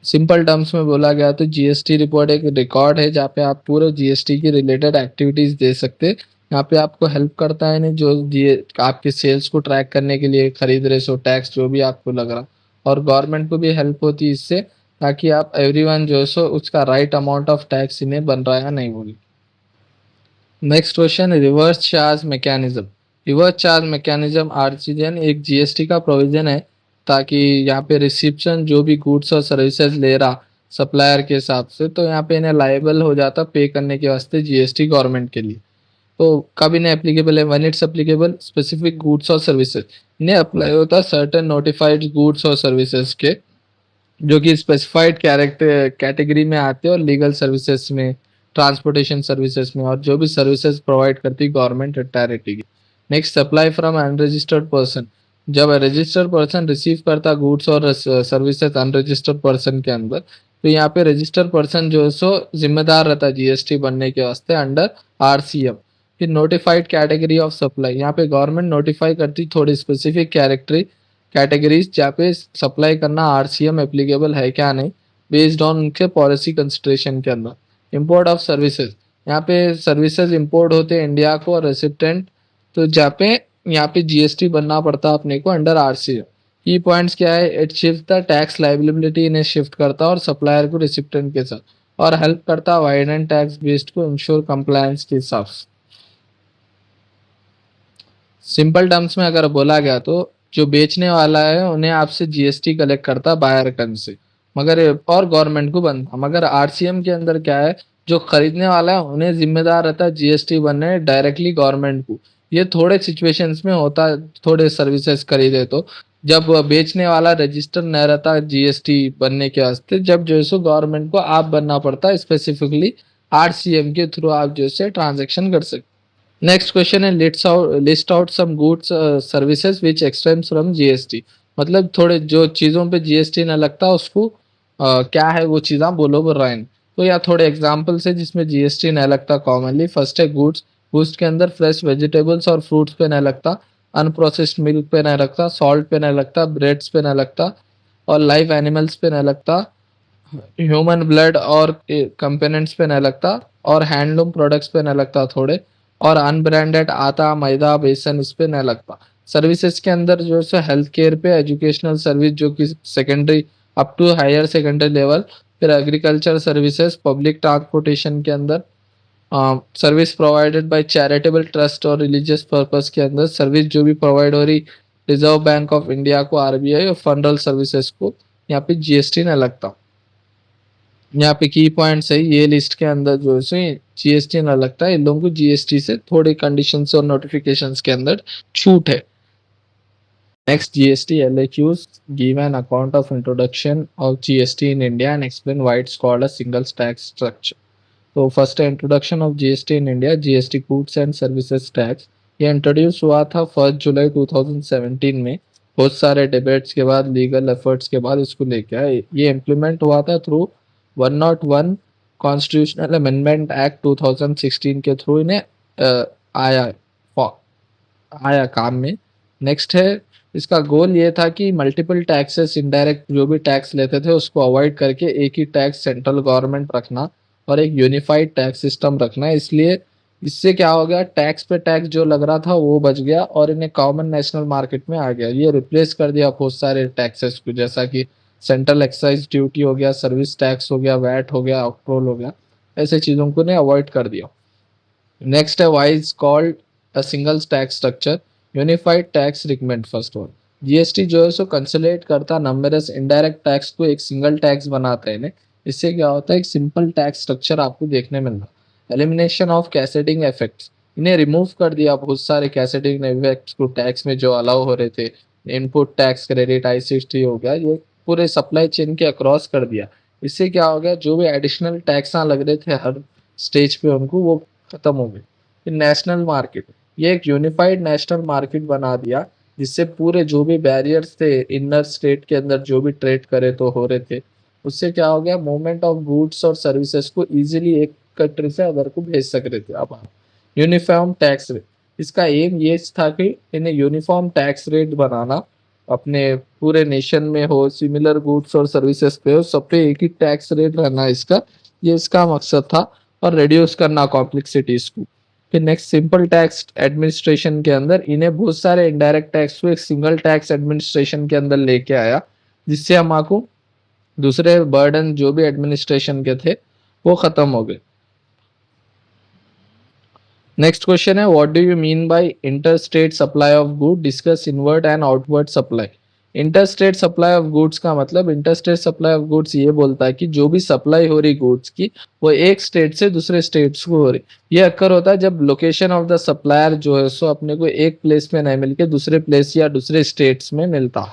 Speaker 1: सिंपल टर्म्स में बोला गया तो जीएसटी रिपोर्ट एक रिकॉर्ड है जहाँ पे आप पूरे जीएसटी की रिलेटेड एक्टिविटीज दे सकते हैं। यहाँ पे आपको हेल्प करता है नहीं जो आपके सेल्स को ट्रैक करने के लिए खरीद रहे सो टैक्स जो भी आपको लग रहा, और गवर्नमेंट को भी हेल्प होती है इससे, ताकि आप एवरीवन जो है सो उसका राइट अमाउंट ऑफ टैक्स इन्हें बन रहा है या नहीं बोली। Next question, reverse charge mechanism. Reverse charge mechanism आरसीजन एक जीएसटी का प्रोविजन है ताकि यहाँ पे रिसिप्शन जो भी गुड्स और सर्विसेज ले रहा सप्लायर के हिसाब से, तो यहाँ पे इन्हें लाइबल हो जाता पे करने के वास्ते जीएसटी गवर्नमेंट के लिए। तो कब इन्हें एप्लीकेबल है, when it's applicable specific goods और सर्विसेज, इन्हें अप्लाई होता है सर्टेन नोटिफाइड गुड्स और सर्विसेज के जो कि स्पेसिफाइड कैरेक्टर कैटेगरी में आते हैं और लीगल सर्विसेज में, ट्रांसपोर्टेशन सर्विसेज में, और जो भी सर्विसेज प्रोवाइड करती है गवर्नमेंट अथॉरिटी की। Next, supply from unregistered person. जब रजिस्टर्ड पर्सन रिसीव करता गुड्स और सर्विसेज अनरजिस्टर्ड पर्सन के अंदर, तो यहाँ पे रजिस्टर्ड पर्सन जो है सो जिम्मेदार रहता है जीएसटी बनने के वास्ते अंडर आरसीएम। फिर नोटिफाइड कैटेगरी ऑफ सप्लाई, यहाँ पे गवर्नमेंट नोटिफाई करती थोड़ी स्पेसिफिक कैटेगरीज जहाँ पे सप्लाई करना आरसीएम एप्लीकेबल है क्या नहीं, बेस्ड ऑन उनके पॉलिसी कंसिडरेशन के अंदर। इंपोर्ट ऑफ सर्विसेज, यहाँ पे सर्विसेज इंपोर्ट होते हैं इंडिया को और रेसिप्टेंट, तो जहाँ पे यहाँ पे जीएसटी बनना पड़ता अपने को अंडर आरसीएम। की पॉइंट्स क्या है, it shift the tax liability इन्हें शिफ्ट करता और सप्लायर को रिसिप्टेंट के साथ, और हेल्प करता वाइड एंड टैक्स बेस्ड को इंश्योर कंप्लायंस के हिसाब से। सिंपल टर्म्स में अगर बोला गया तो जो बेचने वाला है उन्हें आपसे जीएसटी कलेक्ट करता बायर कंट्री से, मगर और गवर्नमेंट को बनता, मगर आरसीएम के अंदर क्या है, जो खरीदने वाला है उन्हें जिम्मेदार रहता है जीएसटी बनने डायरेक्टली गवर्नमेंट को। ये थोड़े सिचुएशंस में होता है, थोड़े सर्विसेज खरीदे तो, जब बेचने वाला रजिस्टर नहीं रहता जीएसटी बनने के वास्ते, जब जो है सो गवर्नमेंट को आप बनना पड़ता है स्पेसिफिकली आरसीएम के थ्रू आप जो है ट्रांजेक्शन कर सकते। नेक्स्ट क्वेश्चन है list out some goods services which exempts from GST. मतलब थोड़े जो चीज़ों पे जीएसटी ना लगता उसको क्या है वो चीज़ बोलो राइन। तो या थोड़े एग्जांपल्स है जिसमें जीएसटी नहीं लगता कॉमनली। फर्स्ट है गुड्स, गुड्स के अंदर फ्रेश वेजिटेबल्स और फ्रूट्स पे नहीं लगता, अनप्रोसेस्ड मिल्क पे नहीं लगता, सॉल्ट पे नहीं लगता, ब्रेड्स पे नहीं लगता, और लाइव एनिमल्स पे नहीं लगता, ह्यूमन ब्लड और कंपोनेंट्स पे नहीं लगता, और हैंडलूम प्रोडक्ट्स पे नहीं लगता थोड़े, और अनब्रांडेड आटा मैदा बेसन इस पे नहीं लगता। सर्विसेज के अंदर जो है हेल्थ केयर पे, एजुकेशनल सर्विस जो कि secondary up to higher secondary level, फिर एग्रीकल्चर सर्विसेज, पब्लिक ट्रांसपोर्टेशन के अंदर, service provided by charitable trust और रिलीजियस पर्पस के अंदर सर्विस जो भी प्रोवाइड हो रही रिजर्व बैंक ऑफ इंडिया को, आरबीआई और फंडल सर्विसेज को, यहाँ पे जीएसटी नहीं लगता। यहाँ पे की पॉइंट्स है ये लिस्ट के अंदर जो है जीएसटी ना लगता है, इन लोगों को जीएसटी से थोड़े कंडीशंस और नोटिफिकेशंस के अंदर छूट है। Next, GST LAQs give an account of introduction of GST in India and explain why it's called a single tax structure। तो फर्स्ट है introduction of GST in India, GST goods and services tax. ये introduce हुआ था 1 जुलाई 2017 में। बहुत सारे debates के बाद, लीगल एफर्ट्स के बाद इसको लेके आए। ये इम्प्लीमेंट हुआ था थ्रू 101 कॉन्स्टिट्यूशनल अमेंडमेंट एक्ट 2016 के थ्रू इन्हें आया आया काम में। नेक्स्ट है, इसका गोल ये था कि मल्टीपल टैक्सेस, इनडायरेक्ट जो भी टैक्स लेते थे उसको अवॉइड करके एक ही टैक्स सेंट्रल गवर्नमेंट रखना और एक यूनिफाइड टैक्स सिस्टम रखना है। इसलिए इससे क्या हो गया, टैक्स पे टैक्स जो लग रहा था वो बच गया और इन्हें कॉमन नेशनल मार्केट में आ गया। ये रिप्लेस कर दिया बहुत सारे टैक्सेस को, जैसा कि सेंट्रल एक्साइज ड्यूटी हो गया, सर्विस टैक्स हो गया, वैट हो गया, ऑक्ट्रोल हो गया, ऐसे चीज़ों को ने अवॉइड कर दिया। नेक्स्ट है, why is called a single tax structure, unified tax recommend. First one, GST जो है सो कंसोलिडेट करता नंबरस इनडायरेक्ट टैक्स को एक सिंगल टैक्स बनाते हैं। इससे क्या होता है, एक सिंपल टैक्स स्ट्रक्चर आपको देखने मिल रहा। एलिमिनेशन ऑफ कैसेडिंग इफेक्ट्स, इन्हें रिमूव कर दिया बहुत सारे कैसेडिंग इफेक्ट्स को टैक्स में जो अलाउ हो रहे थे। इनपुट टैक्स क्रेडिट I60 हो गया, ये पूरे सप्लाई चेन के अक्रॉस कर दिया। इससे क्या हो गया, जो भी एडिशनल टैक्स लग रहे थे हर स्टेज पे उनको, वो खत्म हो गए। फिर नेशनल मार्केट, ये एक यूनिफाइड नेशनल मार्केट बना दिया जिससे पूरे जो भी बैरियर्स थे इनर स्टेट के अंदर जो भी ट्रेड करे तो हो रहे थे, उससे क्या हो गया, मूवमेंट ऑफ गुड्स और सर्विसेज को इजीली एक कंट्री से अदर को भेज सक रहे थे। अब यूनिफॉर्म टैक्स रेट, इसका एम ये था कि इन्हें यूनिफॉर्म टैक्स रेट बनाना, अपने पूरे नेशन में हो, सिमिलर गुड्स और सर्विसेज पे हो, सब पे एक ही टैक्स रेट रहना इसका, ये इसका मकसद था। और रिड्यूस करना कॉम्प्लेक्सिटीज को। फिर नेक्स्ट सिंपल टैक्स एडमिनिस्ट्रेशन के अंदर इन्हें बहुत सारे इनडायरेक्ट टैक्स को एक सिंगल टैक्स एडमिनिस्ट्रेशन के अंदर लेके आया, जिससे हमारे दूसरे बर्डन जो भी एडमिनिस्ट्रेशन के थे वो खत्म हो गए। नेक्स्ट क्वेश्चन है, what do you mean by inter state supply of good, discuss inward and outward supply. Inter state supply of goods का मतलब, inter state supply of goods ये बोलता है कि जो भी सप्लाई हो रही गुड्स की वो एक स्टेट से दूसरे स्टेट्स को हो रही। ये अक्कर होता है जब लोकेशन ऑफ द सप्लायर जो है सो अपने को एक प्लेस में नहीं मिलके दूसरे प्लेस या दूसरे स्टेट्स में मिलता।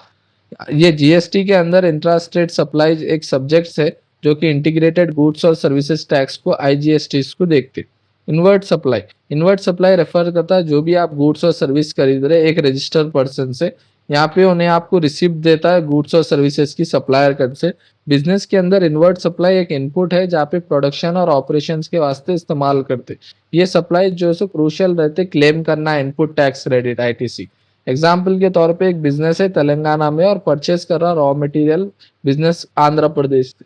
Speaker 1: ये जीएसटी के अंदर इंट्रा स्टेट सप्लाई एक सब्जेक्ट है जो कि इंटीग्रेटेड गुड्स और सर्विसेज टैक्स को आईजीएसटी को देखते। Inward supply, inward supply refer करता है जो भी आप गुड्स और सर्विस खरीद रहे एक रजिस्टर्ड पर्सन से, यहाँ पे उन्हें आपको रिसिप्ट देता है गुड्स और सर्विसेज की सप्लायर कर से। बिजनेस के अंदर इनवर्ट सप्लाई एक इनपुट है जहाँ पे प्रोडक्शन और ऑपरेशंस के वास्ते इस्तेमाल करते। ये सप्लाई जो है क्रूशियल रहते क्लेम करना input tax credit ITC. Example के तौर पे एक बिजनेस है तेलंगाना में और परचेस कर रहा raw material business Andhra Pradesh से,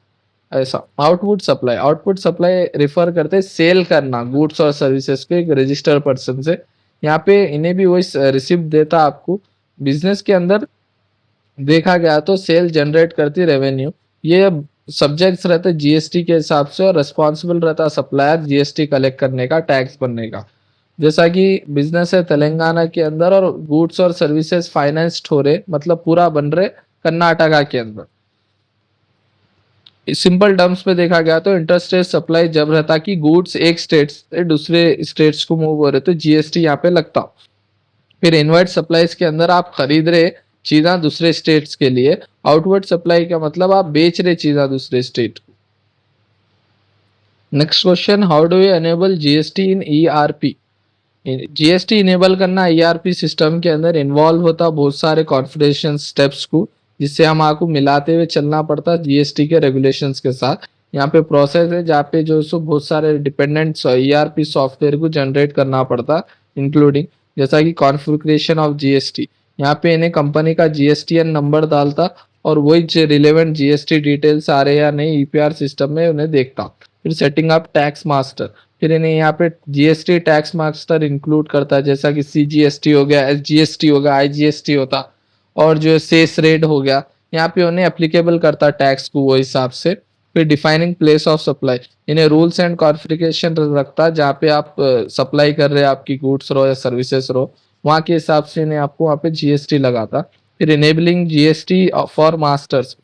Speaker 1: ऐसा। Output supply, output supply refer करते हैं सेल करना गुड्स और सर्विसेज को एक रजिस्टर्ड पर्सन से, यहाँ पे इन्हें भी वही रिसिप्ट देता आपको। बिजनेस के अंदर देखा गया तो सेल जनरेट करती रेवेन्यू, ये सब्जेक्ट्स रहते जीएसटी के हिसाब से और रिस्पॉन्सिबल रहता सप्लायर जीएसटी कलेक्ट करने का, टैक्स भरने का। जैसा कि बिजनेस है तेलंगाना के अंदर और गुड्स और सर्विसेज फाइनेंस्ड हो रहे, मतलब पूरा बन रहे कर्नाटका के अंदर। सिंपल टर्म्स में देखा गया तो इंटरस्टेट सप्लाई जब रहता कि गुड्स एक स्टेट से दूसरे स्टेट्स को मूव हो रहे तो जीएसटी यहाँ पे लगता। फिर इनवर्ट सप्लाईज के अंदर आप खरीद रहे चीज़ें दूसरे स्टेट्स के लिए, आउटवर्ड सप्लाई का मतलब आप बेच रहे चीज़ें दूसरे स्टेट को। Next question, how do you enable GST in ERP. GST enable करना ईआरपी सिस्टम के अंदर इन्वॉल्व होता बहुत सारे कॉन्फ़िगरेशन स्टेप्स को, जिससे हम आपको मिलाते हुए चलना पड़ता जीएसटी के रेगुलेशंस के साथ। यहाँ पे प्रोसेस है जहाँ पे जो सो बहुत सारे डिपेंडेंट ईआरपी सॉफ्टवेयर को जनरेट करना पड़ता, इंक्लूडिंग जैसा कि कॉन्फ़िगरेशन ऑफ जीएसटी। यहाँ पे इन्हें कंपनी का जीएसटीएन नंबर डालता और वही जो रिलेवेंट जीएसटी डिटेल्स आ रहे या नहीं ईपीआर सिस्टम में उन्हें देखता। फिर सेटिंग अप टैक्स मास्टर, फिर इन्हें यहाँ पे जीएसटी टैक्स मास्टर इंक्लूड करता है, जैसा कि सीजीएसटी हो गया, एसजीएसटी हो गया, आईजीएसटी होता, और जो सेस रेट हो गया, यहाँ पे उन्हें एप्लीकेबल करता टैक्स को वो हिसाब से। फिर डिफाइनिंग प्लेस ऑफ सप्लाई, इन्हें रूल्स एंड कॉन्फ़िगरेशन रखता है जहाँ पे आप सप्लाई कर रहे हैं आपकी गुड्स रो या सर्विसेज रो, वहाँ के हिसाब से इन्हें आपको वहाँ पे जीएसटी लगाता। फिर इनेबलिंग जीएसटी फॉर मास्टर्स,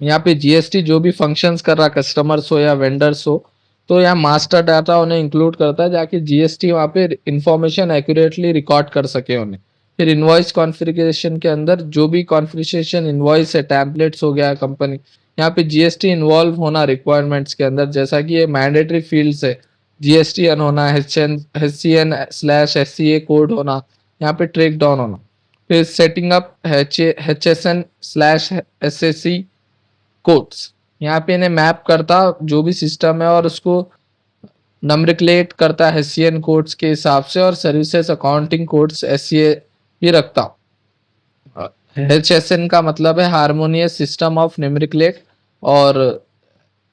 Speaker 1: यहाँ पे जीएसटी जो भी फंक्शंस कर रहा कस्टमर्स हो या वेंडर्स हो तो यहाँ मास्टर डाटा उन्हें इंक्लूड करता है जाके जीएसटी वहाँ पे इंफॉर्मेशन एक्यूरेटली रिकॉर्ड कर सके उन्हें। फिर इनवॉइस कॉन्फ़िगरेशन के अंदर जो भी कॉन्फ़िगरेशन इनवॉइस है टैम्पलेट्स हो गया कंपनी, यहाँ पे जीएसटी इन्वॉल्व होना रिक्वायरमेंट्स के अंदर, जैसा कि ये मैंडेटरी फील्ड्स है, जीएसटीएन होना, HCN/SCA कोड होना, यहाँ पे ट्रैक डाउन होना। फिर सेटिंग अप HSN/SAC कोड्स, यहाँ पे इन्हें मैप करता जो भी सिस्टम है और उसको नंबरक्लेट करता है एससीएन कोड्स के हिसाब से, और सर्विसेज अकाउंटिंग कोड्स एससीए भी रखता। एचएसएन का मतलब है हार्मोनियस सिस्टम ऑफ न्यूमेरिकलेट, और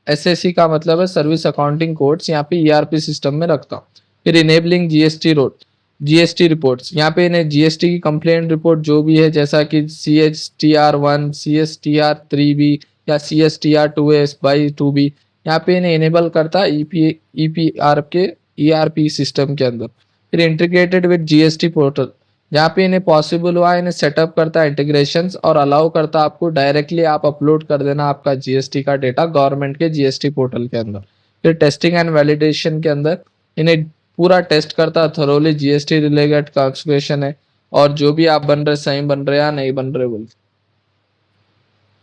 Speaker 1: एसएसी का मतलब है सर्विस अकाउंटिंग कोड्स, यहाँ पे ईआरपी सिस्टम में रखता। फिर इनेबलिंग जीएसटी रिपोर्ट्स, यहाँ पे इन्हें जीएसटी की कंप्लेंट रिपोर्ट जो भी है, जैसा कि CSTR1, CSTR3B या CSTR2S/2B, यहाँ पे इन्हें इनेबल करता ईपीआर के ईआरपी सिस्टम के अंदर। फिर इंटीग्रेटेड विद जीएसटी पोर्टल, जहाँ पे इन्हें पॉसिबल हुआ इन्हें सेटअप करता है इंटीग्रेशंस और अलाउ करता आपको डायरेक्टली आप अपलोड कर देना आपका जीएसटी का डेटा गवर्नमेंट के जीएसटी पोर्टल के अंदर। फिर टेस्टिंग एंड वैलिडेशन के अंदर इन्हें पूरा टेस्ट करता थरोली जीएसटी रिलेटेड कॉन्फ़िगरेशन है और जो भी आप बन रहे सही बन रहे या नहीं बन रहे बोल।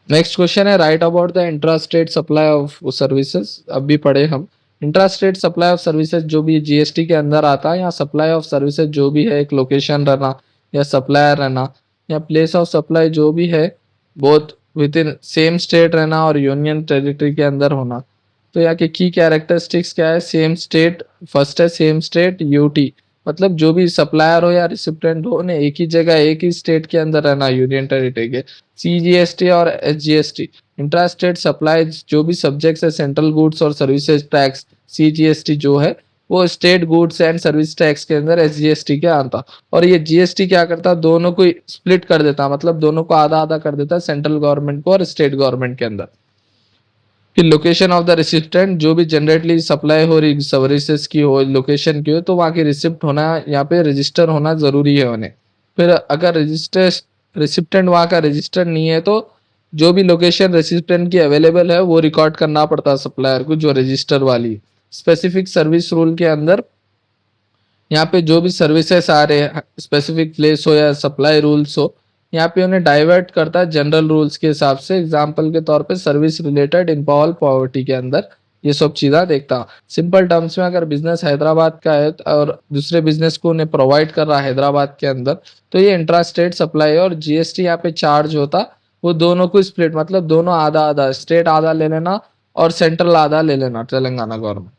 Speaker 1: नेक्स्ट क्वेश्चन है, right about the intra state supply of services. अभी पढ़े हम intra state supply of services जो भी जीएसटी के अंदर आता है, या सप्लाई ऑफ सर्विसेज जो भी है एक लोकेशन रहना या सप्लायर रहना या प्लेस ऑफ सप्लाई जो भी है both with in same state रहना और यूनियन टेरिटरी के अंदर होना। तो यहाँ के की कैरेक्टरिस्टिक्स क्या है, सेम स्टेट, फर्स्ट है सेम स्टेट यूटी, मतलब जो भी सप्लायर हो या रिसिप्टेंट हो उन्हें एक ही जगह एक ही स्टेट के अंदर रहना, यूनियन टेरिटरी के। सीजीएसटी और एसजीएसटी इंट्रा स्टेट सप्लाईज जो भी सब्जेक्ट्स है सेंट्रल गुड्स और सर्विसेज टैक्स, सीजीएसटी जो है वो state goods and service tax के अंदर एसजीएसटी के आता। और ये जीएसटी क्या करता, दोनों को स्प्लिट कर देता, मतलब दोनों को आधा आधा कर देता, सेंट्रल गवर्नमेंट को और स्टेट गवर्नमेंट के अंदर। कि लोकेशन ऑफ द रिसिप्टेंट जो भी जनरेटली सप्लाई हो रही सर्विसेज की हो, लोकेशन की हो, तो वहाँ की रिसिप्ट होना, यहाँ पे रजिस्टर होना जरूरी है उन्हें। फिर अगर रजिस्टर रिसिप्टेंट वहाँ का रजिस्टर नहीं है तो जो भी लोकेशन रेसिपिएंट की अवेलेबल है वो रिकॉर्ड करना पड़ता है सप्लायर को, जो रजिस्टर वाली। स्पेसिफिक सर्विस रूल के अंदर यहाँ पे जो भी सर्विसेज आ रहे हैं, स्पेसिफिक प्लेस हो या सप्लाई रूल्स हो, यहाँ पे उन्हें डाइवर्ट करता है जनरल रूल्स के हिसाब से। एग्जाम्पल के तौर पे सर्विस रिलेटेड इम्पॉल पॉवर्टी के अंदर ये सब चीज़ें देखता हूँ। सिंपल टर्म्स में अगर बिजनेस हैदराबाद का है और दूसरे बिजनेस को उन्हें प्रोवाइड कर रहा है हैदराबाद के अंदर, तो ये इंट्रा स्टेट सप्लाई और जीएसटी यहाँ पे चार्ज होता, वो दोनों को स्प्लिट, मतलब दोनों आधा आधा, स्टेट आधा ले लेना और सेंट्रल आधा ले लेना, Telangana government.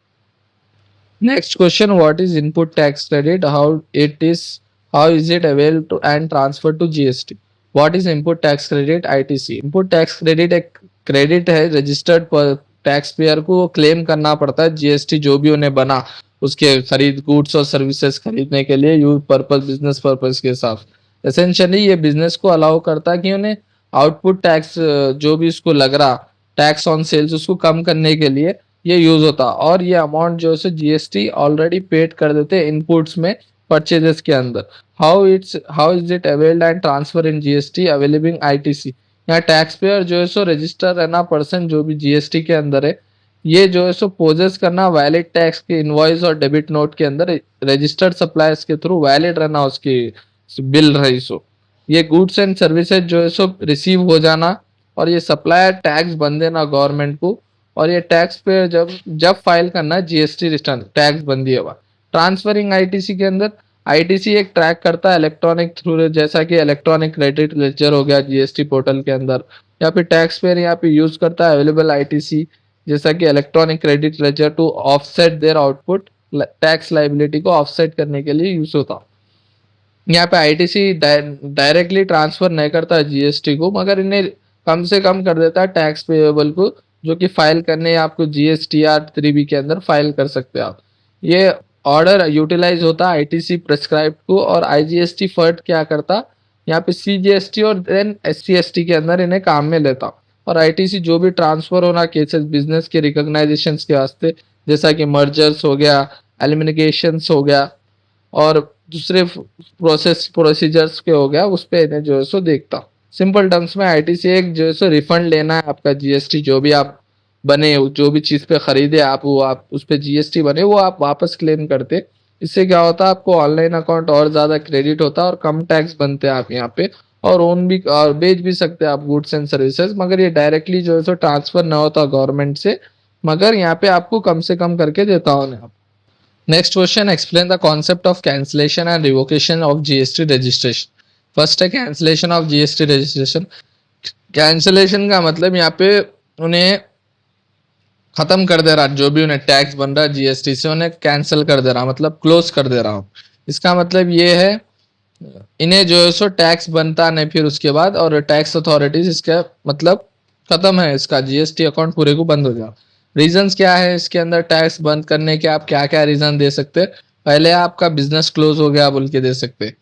Speaker 1: Next question, what is input tax credit? How is it availed to and transferred to GST? What is input tax credit? ITC. Input tax credit एक क्रेडिट है, रजिस्टर्ड टैक्स पेयर को वो claim करना पड़ता है GST जो भी उन्हें बना उसके खरीद, गुड्स और सर्विसेज खरीदने के लिए यूज पर्पज, बिजनेस पर्पज के साथ। एसेंशियली ये बिजनेस को अलाउ करता है कि उन्हें आउटपुट टैक्स जो भी उसको लग रहा टैक्स ऑन सेल्स उसको कम करने के लिए ये यूज होता। और ये अमाउंट जो है जीएसटी ऑलरेडी पेड कर देते हैं इनपुट्स में परचेजेस के अंदर। How is it availed and transfer in GST available ITC. यहाँ टैक्स पेयर जो है रजिस्टर रहना पर्सन जो भी जीएसटी के अंदर है, ये जो है पोजेस करना वैलिड टैक्स के इनवॉइस और डेबिट नोट के अंदर रजिस्टर्ड सप्लायर्स के थ्रू वैलिड रहना उसकी बिल रही सो। ये गुड्स एंड सर्विसेज जो है रिसीव हो जाना और ये सप्लायर टैक्स बन देना गवर्नमेंट को। और ये टैक्स पे जब जब फाइल करना है जीएसटी रिटर्न टैक्स बंदी हुआ। ट्रांसफरिंग आईटीसी के अंदर आईटीसी एक ट्रैक करता है इलेक्ट्रॉनिक थ्रू, जैसा कि इलेक्ट्रॉनिक क्रेडिट लेजर हो गया जीएसटी पोर्टल के अंदर, या फिर टैक्स पेयर यहाँ पे यूज करता है अवेलेबल आईटीसी जैसा कि electronic credit ledger to offset their output, tax liability को ऑफसेट करने के लिए यूज होता। यहाँ पे आईटीसी डायरेक्टली ट्रांसफर नहीं करता जीएसटी को, मगर इन्हें कम से कम कर देता है टैक्स पेएबल को, जो कि फाइल करने आपको जीएसटीआर 3B के अंदर फाइल कर सकते हैं आप। ये ऑर्डर यूटिलाइज होता है आईटीसी प्रेस्क्राइब को। और आईजीएसटी फर्ट क्या करता, यहाँ पे सीजीएसटी और देन एससीएसटी के अंदर इन्हें काम में लेता। और आईटीसी जो भी ट्रांसफर होना केसेस बिजनेस के रिकॉग्नाइजेशन के वास्ते, जैसा कि मर्जर्स हो गया, एलिमिनेशंस हो गया और दूसरे प्रोसीजर्स के हो गया, उस पर इन्हें जो है देखता। सिंपल टर्म्स में आईटीसी एक जो है रिफंड लेना है आपका जीएसटी, जो भी आप बने जो भी चीज़ पे खरीदे आप, वो आप उस पर जीएसटी बने वो आप वापस क्लेम करते। इससे क्या होता है, आपको ऑनलाइन अकाउंट और ज़्यादा क्रेडिट होता है और कम टैक्स बनते हैं आप यहाँ पे, और ओन भी और बेच भी सकते हैं आप गुड्स एंड सर्विसेज। मगर ये डायरेक्टली जो है ट्रांसफर ना होता गवर्नमेंट से, मगर यहाँ पे आपको कम से कम करके देता हूँ। Next question, explain the concept of cancellation and revocation of GST registration. First है cancellation of GST registration. Cancellation का मतलब यहाँ पे उन्हें खत्म कर दे रहा, जो भी उन्हें टैक्स बन रहा है जीएसटी से उन्हें कैंसिल कर दे रहा, मतलब क्लोज कर दे रहा हूँ। इसका मतलब ये है इन्हें जो है टैक्स बनता नहीं फिर उसके बाद, और टैक्स अथॉरिटीज इसका मतलब खत्म है, इसका जीएसटी अकाउंट पूरे को बंद हो जाए। रीजंस क्या है इसके अंदर टैक्स बंद करने के, आप क्या क्या रीजन दे सकते। पहले आपका बिजनेस क्लोज हो गया बोल के दे सकते,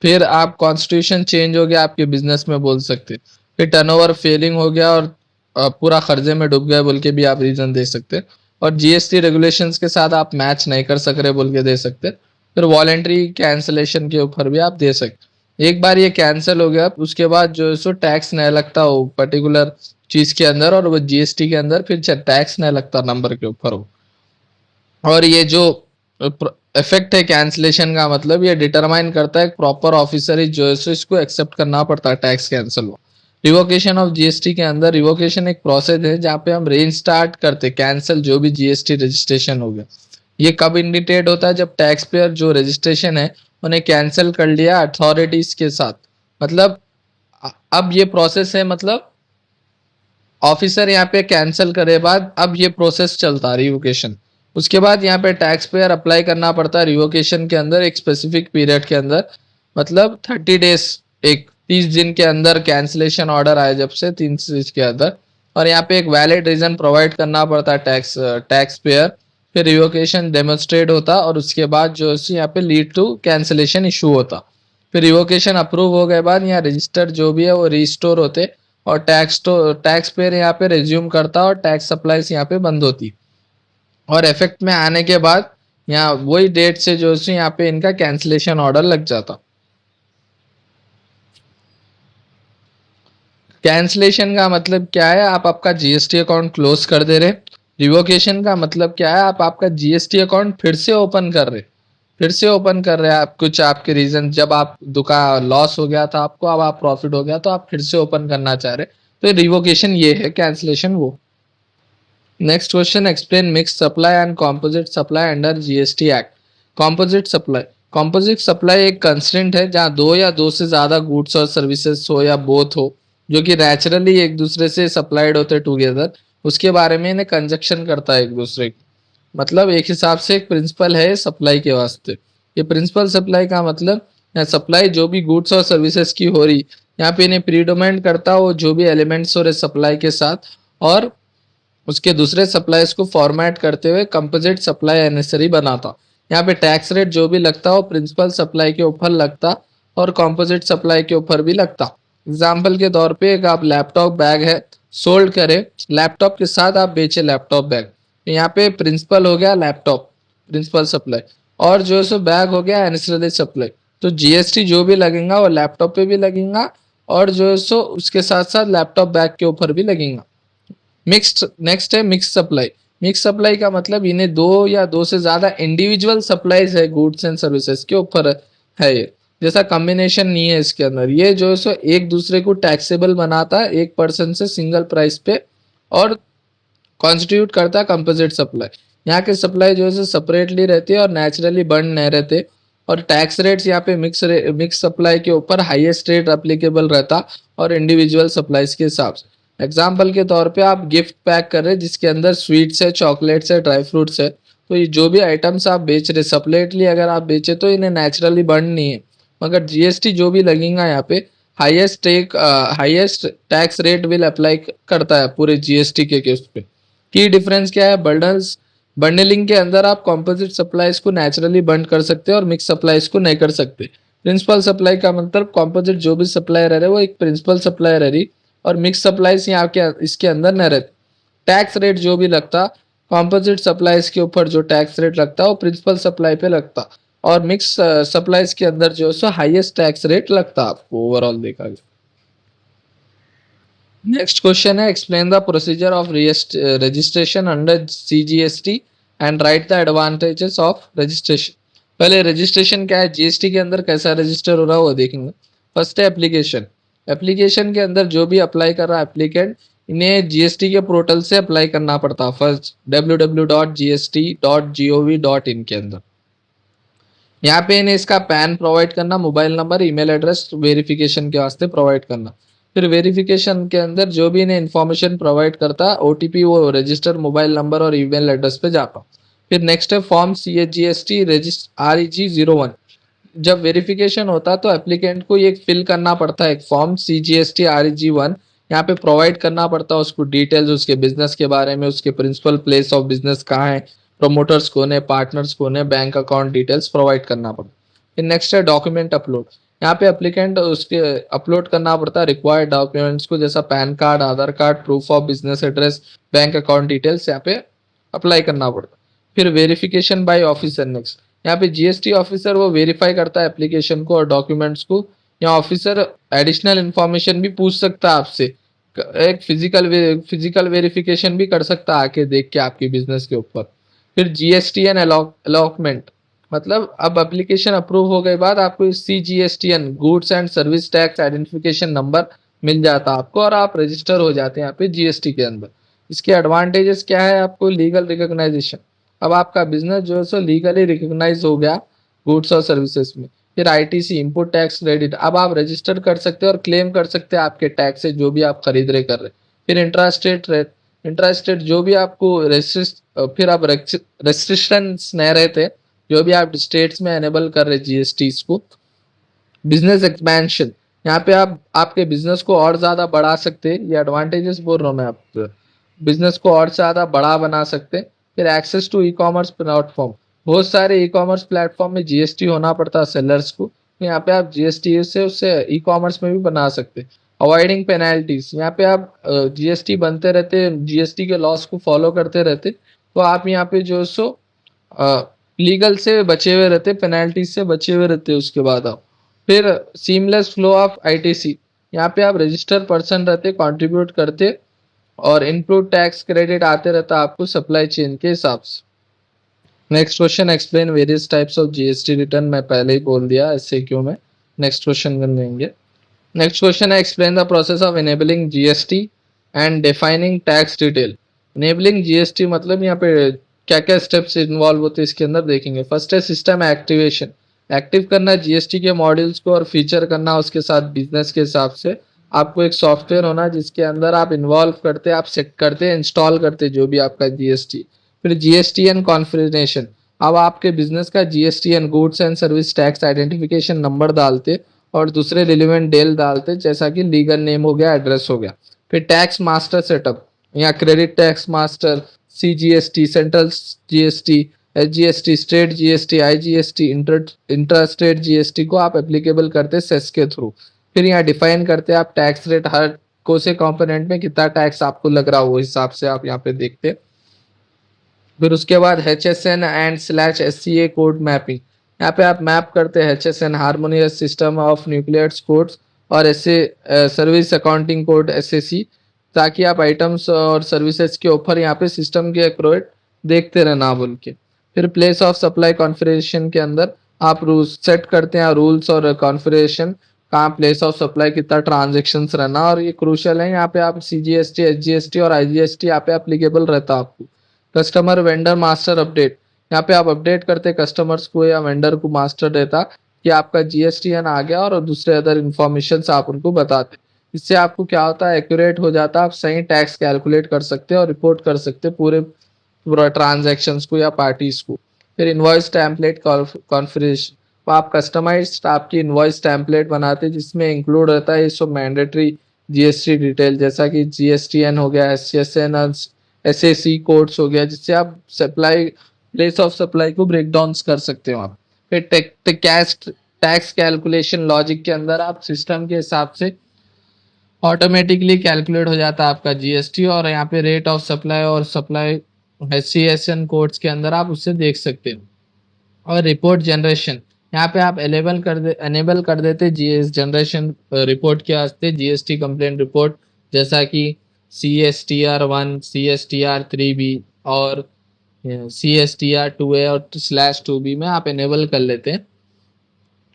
Speaker 1: फिर आप कॉन्स्टिट्यूशन चेंज हो गया आपके बिजनेस में बोल सकते, फिर टर्नओवर फेलिंग हो गया और पूरा कर्जे में डूब गया बोल के भी आप रीजन दे सकते, और जीएसटी रेगुलेशंस के साथ आप मैच नहीं कर सक रहे बोल के दे सकते, फिर वॉलेंट्री कैंसिलेशन के ऊपर भी आप दे सकते। एक बार ये कैंसिल हो गया उसके बाद जो है सो टैक्स नहीं लगता वो पर्टिकुलर चीज के अंदर, और वो जीएसटी के अंदर फिर टैक्स नहीं लगता नंबर के ऊपर वो। और ये जो इफेक्ट है कैंसिलेशन का, मतलब ये डिटरमाइन करता है प्रॉपर ऑफिसर जो है सो इसको एक्सेप्ट करना पड़ता है टैक्स कैंसिल हो। रिवोकेशन ऑफ जीएसटी के अंदर रिवोकेशन एक प्रोसेस है जहाँ पे हम रेंज स्टार्ट करते कैंसिल जो भी जीएसटी रजिस्ट्रेशन हो गया। ये कब इंडिकेट होता है, जब टैक्स पेयर जो रजिस्ट्रेशन है उन्हें कैंसिल कर लिया अथॉरिटीज के साथ। मतलब अब ये प्रोसेस है, मतलब ऑफिसर यहाँ पे कैंसिल करे बाद अब ये प्रोसेस चलता रिवोकेशन। उसके बाद यहाँ पे टैक्स पेयर अप्लाई करना पड़ता है रिवोकेशन के अंदर एक स्पेसिफिक पीरियड के अंदर, मतलब 30 डेज, एक 30 दिन के अंदर कैंसिलेशन ऑर्डर आए जब से 30 के अंदर, और यहाँ पे एक वैलिड रीजन प्रोवाइड करना पड़ता है टैक्स पेयर। फिर रिवोकेशन डेमोन्स्ट्रेट होता और उसके बाद जो है यहाँ पे लीड टू कैंसिलेशन इशू होता। फिर रिवोकेशन अप्रूव हो गए बाद यहाँ रजिस्टर जो भी है वो रिस्टोर होते और टैक्स पेयर यहाँ पे रिज्यूम करता और टैक्स सप्लाईज यहाँ पे बंद होती, और इफेक्ट में आने के बाद यहाँ वही डेट से जो है यहाँ पे इनका कैंसिलेशन ऑर्डर लग जाता। कैंसिलेशन का मतलब क्या है, आप आपका जीएसटी अकाउंट क्लोज कर दे रहे। रिवोकेशन का मतलब क्या है, आप आपका जीएसटी अकाउंट फिर से ओपन कर रहे, फिर से ओपन कर रहे हैं आप, कुछ आपके रीजन, जब आप दुकान लॉस हो गया था आपको, अब आप प्रॉफिट हो गया तो आप फिर से ओपन करना चाह रहे, तो रिवोकेशन ये है, कैंसिलेशन वो। Next question, explain mix supply and composite supply under GST act. Composite supply एक कंस्ट्रेंट है जहां दो या दो से ज्यादा गुड्स और सर्विसेज हो या बोथ हो जो कि नेचुरली एक दूसरे से सप्लाइड होते टुगेदर, उसके बारे में इन्हें कंजक्शन करता है एक दूसरे की, मतलब एक हिसाब से एक प्रिंसिपल है सप्लाई के वास्ते। ये प्रिंसिपल सप्लाई का मतलब यहाँ सप्लाई जो भी गुड्स और सर्विसेज की हो रही, यहाँ पे इन्हें प्रीडोमेंट करता हो जो भी एलिमेंट्स हो रहे सप्लाई के साथ, और उसके दूसरे सप्लाईज को फॉर्मेट करते हुए कंपोजिट सप्लाई एनेसरी बनाता। यहाँ पे टैक्स रेट जो भी लगता हो प्रिंसिपल सप्लाई के ऊपर लगता और कंपोजिट सप्लाई के ऊपर भी लगता। एग्जाम्पल के तौर पे एक आप लैपटॉप बैग है सोल्ड करे, लैपटॉप के साथ आप बेचे लैपटॉप बैग, तो यहाँ पे प्रिंसिपल हो गया लैपटॉप प्रिंसिपल सप्लाई, और जो है सो बैग हो गया एनेसरी सप्लाई। तो जीएसटी जो भी लगेगा वो लैपटॉप पे भी लगेगा और जो है सो उसके साथ साथ लैपटॉप बैग के ऊपर भी लगेगा। मिक्स्ड, नेक्स्ट है मिक्स सप्लाई। मिक्स सप्लाई का मतलब इन्हें दो या दो से ज्यादा इंडिविजुअल सप्लाईज है गुड्स एंड सर्विसेज के ऊपर है ये, जैसा कॉम्बिनेशन नहीं है इसके अंदर, ये जो है सो एक दूसरे को टैक्सेबल बनाता है एक पर्सन से सिंगल प्राइस पे और कॉन्स्टिट्यूट करता है कंपोजिट सप्लाई। यहाँ के सप्लाई जो है सेपरेटली रहती है और नेचुरली बर्न नहीं रहते, और टैक्स रेट्स यहाँ पे मिक्स सप्लाई के ऊपर हाईएस्ट रेट अप्लीकेबल रहता और इंडिविजुअल सप्लाईज के हिसाब से। एग्जाम्पल के तौर पे आप गिफ्ट पैक कर रहे हैं जिसके अंदर स्वीट्स है, चॉकलेट्स है, ड्राई फ्रूट्स है, तो ये जो भी आइटम्स आप बेच रहे सेपरेटली अगर आप बेचे तो इन्हें नेचुरली बर्न नहीं है, मगर जीएसटी जो भी लगेगा यहाँ पे highest tax rate will apply करता है पूरे जीएसटी के केस पे। की डिफरेंस क्या है, बंडलिंग के अंदर आप कंपोजिट सप्लाईज को नेचुरली बंड कर सकते हैं और मिक्स सप्लाईज को नहीं कर सकते। प्रिंसिपल सप्लाई का मतलब कंपोजिट जो भी सप्लायर है वो एक प्रिंसिपल सप्लायर है और मिक्स सप्लाईज यहाँ के इसके अंदर न रहते। टैक्स रेट जो भी लगता कंपोजिट सप्लाईज के ऊपर जो टैक्स रेट लगता वो प्रिंसिपल सप्लाई पे लगता, और मिक्स सप्लाईज के अंदर जो है सो हाईएस्ट टैक्स रेट लगता आपको ओवरऑल देखा गया। नेक्स्ट क्वेश्चन है, explain the procedure of registration under CGST and right the advantages of registration. पहले रजिस्ट्रेशन क्या है, जीएसटी के अंदर कैसा रजिस्टर हो रहा है वो देखेंगे। फर्स्ट है एप्लीकेशन। एप्लीकेशन के अंदर जो भी अप्लाई कर रहा है एप्लीकेंट, इन्हें जीएसटी के पोर्टल से अप्लाई करना पड़ता है फर्स्ट www.gst.gov.in के अंदर। यहाँ पे इन्हें इसका पैन प्रोवाइड करना, mobile number, email address verification के वास्ते प्रोवाइड करना। फिर वेरिफिकेशन के अंदर जो भी इन्हें इन्फॉर्मेशन प्रोवाइड करता ओटीपी वो रजिस्टर मोबाइल नंबर और ईमेल एड्रेस पे जाता। फिर नेक्स्ट है फॉर्म CHGST REG01। जब वेरिफिकेशन होता तो एप्लीकेंट को ये फिल करना पड़ता है एक फॉर्म CGST REG1, यहाँ पे प्रोवाइड करना पड़ता है उसको डिटेल्स उसके बिजनेस के बारे में, उसके प्रिंसिपल प्लेस ऑफ बिजनेस कहाँ है, प्रमोटर्स कौन है, पार्टनर्स कौन है, बैंक अकाउंट डिटेल्स प्रोवाइड करना पड़ता है। फिर नेक्स्ट है डॉक्यूमेंट अपलोड। यहाँ पे एप्लीकेंट उसके अपलोड करना पड़ता है रिक्वायर्ड डॉक्यूमेंट्स को, जैसा pan card, Aadhaar card, proof of business address, bank account details यहाँ पे अप्लाई करना पड़ता है। फिर वेरिफिकेशन बाय ऑफिसर। नेक्स्ट यहाँ पे जीएसटी ऑफिसर वो वेरीफाई करता है एप्लीकेशन को और डॉक्यूमेंट्स को। यहाँ ऑफिसर एडिशनल इंफॉर्मेशन भी पूछ सकता है आपसे, एक फिजिकल वेरिफिकेशन भी कर सकता है आके देख के आपके बिजनेस के ऊपर। फिर जीएसटीएन अलॉटमेंट, मतलब अब एप्लीकेशन अप्रूव हो गए बाद आपको CGSTN goods and service tax identification number मिल जाता है आपको और आप रजिस्टर हो जाते हैं यहाँ पे जीएसटी के अंदर। इसके एडवांटेजेस क्या है, आपको लीगल रिकॉग्नाइजेशन, अब आपका बिजनेस जो है सो लीगली रिकॉग्नाइज हो गया गुड्स और सर्विसेज में। फिर ITC इनपुट टैक्स क्रेडिट, अब आप रजिस्टर कर सकते हैं और क्लेम कर सकते हैं आपके टैक्स से जो भी आप खरीद रहे कर रहे। फिर इंट्रा स्टेट इंट्रास्टेट जो भी आपको फिर आप रेस्ट्रिक्शंस नहीं रहते, जो भी आप स्टेट्स में एनेबल कर रहे जीएसटी को। बिजनेस एक्सपेंशन, यहाँ पे आप आपके बिजनेस को और ज्यादा बढ़ा सकते हैं, ये एडवांटेजेस बोल रहा हूँ मैं आपको, बिजनेस को और ज्यादा बड़ा बना सकते हैं। फिर access to e commerce platform, बहुत सारे ई कॉमर्स प्लेटफॉर्म में जीएसटी होना पड़ता है सेलर्स को, तो यहाँ पे आप जीएसटी से उससे ई कॉमर्स में भी बना सकते हैं। अवॉइडिंग पेनल्टीज, यहाँ पे आप जीएसटी बनते रहते, जीएसटी के लॉस को फॉलो करते रहते, तो आप यहाँ पे जो सो लीगल से बचे हुए रहते, पेनल्टीज से बचे हुए रहते उसके बाद आप। फिर सीमलेस फ्लो ऑफ आईटीसी, यहाँ पे आप रजिस्टर पर्सन रहते, कंट्रीब्यूट करते, और इनपुट टैक्स क्रेडिट आते रहता आपको सप्लाई चेन के हिसाब से। Next question, explain various types of GST return, मैं पहले ही बोल दिया ऐसे क्यों में, नेक्स्ट क्वेश्चन कर लेंगे। नेक्स्ट क्वेश्चन है, explain the process of enabling GST and defining tax detail. Enabling GST मतलब यहाँ पे क्या क्या स्टेप्स इन्वॉल्व होते हैं इसके अंदर देखेंगे। फर्स्ट है सिस्टम एक्टिवेशन, एक्टिव करना जीएसटी के मॉड्यूल्स को और फीचर करना उसके साथ बिजनेस के हिसाब से। आपको एक सॉफ्टवेयर होना जिसके अंदर आप इन्वॉल्व करते, आप सेट करते, इंस्टॉल करते जो भी आपका जीएसटी। फिर जीएसटी एंड कॉन्फ़िगरेशन, अब आपके बिजनेस का GST and goods and service tax identification number डालते और दूसरे रिलेवेंट डेल डालते, जैसा कि लीगल नेम हो गया, एड्रेस हो गया। फिर टैक्स मास्टर सेटअप, या credit tax master, CGST, central GST, SGST, state GST, IGST, inter state GST को आप एप्लीकेबल करते सेस के थ्रू। फिर यहाँ डिफाइन करते आप टैक्स रेट, हर कोसे कंपोनेंट में कितना टैक्स आपको लग रहा हो, हिसाब से आप यहाँ पे देखते। फिर उसके बाद HSN and slash SCA code mapping, यहाँ पे आप मैप करते हैं HSN harmonious system of nuclears codes और ऐसे सर्विस अकाउंटिंग कोड SAC, ताकि आप आइटम्स और सर्विसेज के ऊपर यहाँ पे सिस्टम के अक्रोएट देखते रहना बोल के। फिर प्लेस ऑफ सप्लाई कॉन्फ़िगरेशन के अंदर आप रूल्स सेट करते हैं, रूल्स और कॉन्फ़िगरेशन कहाँ प्लेस ऑफ सप्लाई कितना ट्रांजेक्शन्स रहना, और ये क्रूशल है। यहाँ पे आप CGST, SGST और IGST यहाँ पे एप्लीकेबल रहता है आपको। कस्टमर वेंडर मास्टर अपडेट, यहाँ पे आप अपडेट करते कस्टमर्स को या वेंडर को मास्टर देता कि आपका GSTN आ गया, और दूसरे अदर इंफॉर्मेशन आप उनको बताते। इससे आपको क्या होता है, एक्यूरेट हो जाता है, आप सही टैक्स कैलकुलेट कर सकते हैं और रिपोर्ट कर सकते हैं पूरा ट्रांजैक्शंस को या पार्टीज को। फिर इनवॉइस टेम्पलेट कॉन्फ़िगरेशन, तो आप कस्टमाइज्ड आपकी इनवॉइस टेम्पलेट बनाते जिसमें इंक्लूड रहता है ये सब मैंडेटरी जीएसटी डिटेल, जैसा कि GSTN हो गया, SCSN, SAC कोड्स हो गया, जिससे आप सप्लाई प्लेस ऑफ सप्लाई को ब्रेक डाउन कर सकते हो आप। फिर टैक्स कैलकुलेशन लॉजिक के अंदर आप सिस्टम के हिसाब से ऑटोमेटिकली कैलकुलेट हो जाता है आपका जीएसटी, और यहाँ पे रेट ऑफ सप्लाई और सप्लाई SCSN कोड्स के अंदर आप उससे देख सकते हो। और रिपोर्ट जनरेशन, यहाँ पे आप एनेबल कर देते जीएस जनरेशन रिपोर्ट के वास्ते, जीएसटी कंप्लेंट रिपोर्ट, जैसा कि CSTR1, CSTR3B और CSTR2A और /2B में आप एनेबल कर लेते हैं।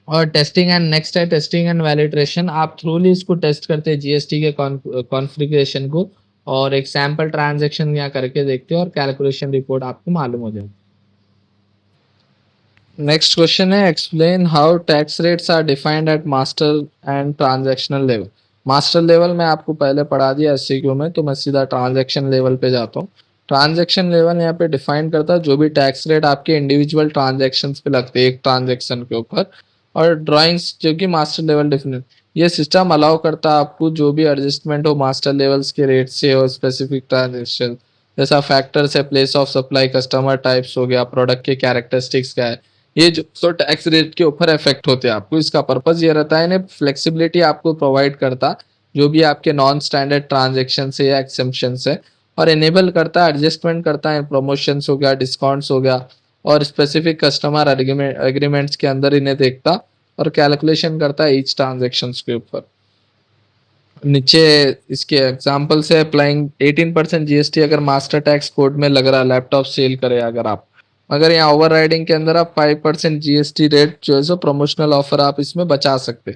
Speaker 1: और टेस्टिंग एंड नेक्स्ट है टेस्टिंग एंड वैलिडेशन, आप थ्रूली इसको टेस्ट करते हैं जीएसटी के कॉन्फ़िगरेशन को, और एक सैंपल ट्रांजैक्शन यहाँ करके देखते हैं और कैलकुलेशन रिपोर्ट आपको मालूम हो जाएगी। नेक्स्ट क्वेश्चन है, explain how tax rates are defined at master and transactional level. Master level में आपको पहले पढ़ा दिया SCQ में, तो मैं सीधा ट्रांजैक्शन लेवल पे जाता हूँ। ट्रांजैक्शन लेवल यहाँ पे डिफाइन करता है जो भी टैक्स रेट आपके इंडिविजुअल ट्रांजैक्शंस पे लगते हैं एक ट्रांजैक्शन के ऊपर, और ड्राइंग्स जो कि मास्टर लेवल डिफिनेट, ये सिस्टम अलाउ करता है आपको जो भी एडजस्टमेंट हो मास्टर लेवल्स के रेट से और स्पेसिफिक ट्रांजेक्शन, जैसा फैक्टर्स है, place of supply, customer types हो गया, प्रोडक्ट के कैरेक्टरिस्टिक्स क्या है, ये जो सो टैक्स रेट के ऊपर इफेक्ट होते हैं आपको। इसका पर्पज ये रहता है, इन्हें फ्लेक्सिबिलिटी आपको प्रोवाइड करता जो भी आपके नॉन स्टैंडर्ड ट्रांजेक्शन है या एक्सेप्शन है, और इनेबल करता है, एडजस्टमेंट करता है, प्रमोशंस हो गया, डिस्काउंट्स हो गया, और स्पेसिफिक कस्टमर एग्रीमेंट्स के अंदर इन्हें देखता और कैलकुलेशन करता है ईच ट्रांजेक्शन के ऊपर। नीचे इसके एग्जाम्पल से अप्लाइंग 18% GST अगर मास्टर टैक्स कोड में लग रहा है लैपटॉप सेल करे अगर आप, अगर यहाँ ओवर राइडिंग के अंदर आप 5% GST रेट जो है सो प्रमोशनल ऑफर आप इसमें बचा सकते,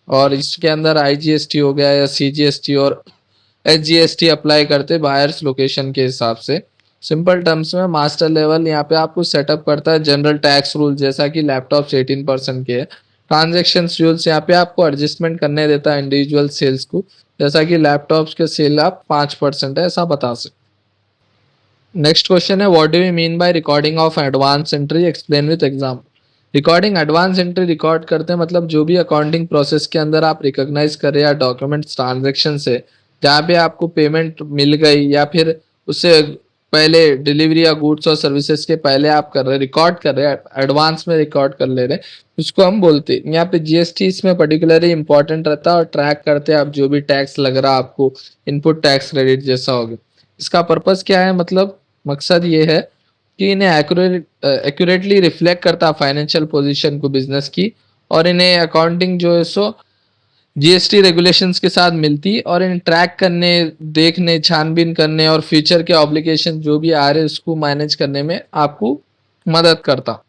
Speaker 1: और इसके अंदर IGST हो गया या CGST और SGST अप्लाई करते बायर्स लोकेशन के हिसाब से। सिंपल टर्म्स में मास्टर लेवल यहाँ पे आपको सेटअप करता है जनरल टैक्स रूल, जैसा कि लैपटॉप 18% के है। ट्रांजेक्शन रूल्स यहाँ पे आपको एडजस्टमेंट करने देता है इंडिविजुअल सेल्स को, जैसा कि लैपटॉप्स के सेल आप 5% है ऐसा बता सकते। नेक्स्ट क्वेश्चन है what do you mean by recording of advance entry, explain with example. Recording advance entry record करते हैं मतलब जो भी अकाउंटिंग प्रोसेस के अंदर आप रिकॉग्नाइज कर रहे हैं या डॉक्यूमेंट्स ट्रांजेक्शन से जहाँ पे आपको पेमेंट मिल गई या फिर उससे पहले डिलीवरी या गुड्स और सर्विसेज के पहले आप कर रहे रिकॉर्ड कर रहे हैं एडवांस में रिकॉर्ड कर ले रहे हैं, उसको हम बोलते हैं। यहाँ पे जीएसटी इसमें पर्टिकुलरली इंपॉर्टेंट रहता है और ट्रैक करते हैं आप जो भी टैक्स लग रहा है आपको, इनपुट टैक्स क्रेडिट जैसा होगा। इसका पर्पस क्या है, मतलब मकसद ये है कि इन्हें एक्यूरेटली रिफ्लेक्ट करता फाइनेंशियल पोजीशन को बिजनेस की, और इन्हें अकाउंटिंग जो है सो जीएसटी रेगुलेशंस के साथ मिलती और इन ट्रैक करने, देखने, छानबीन करने और फ्यूचर के ऑब्लिगेशन जो भी आ रहे हैं उसको मैनेज करने में आपको मदद करता।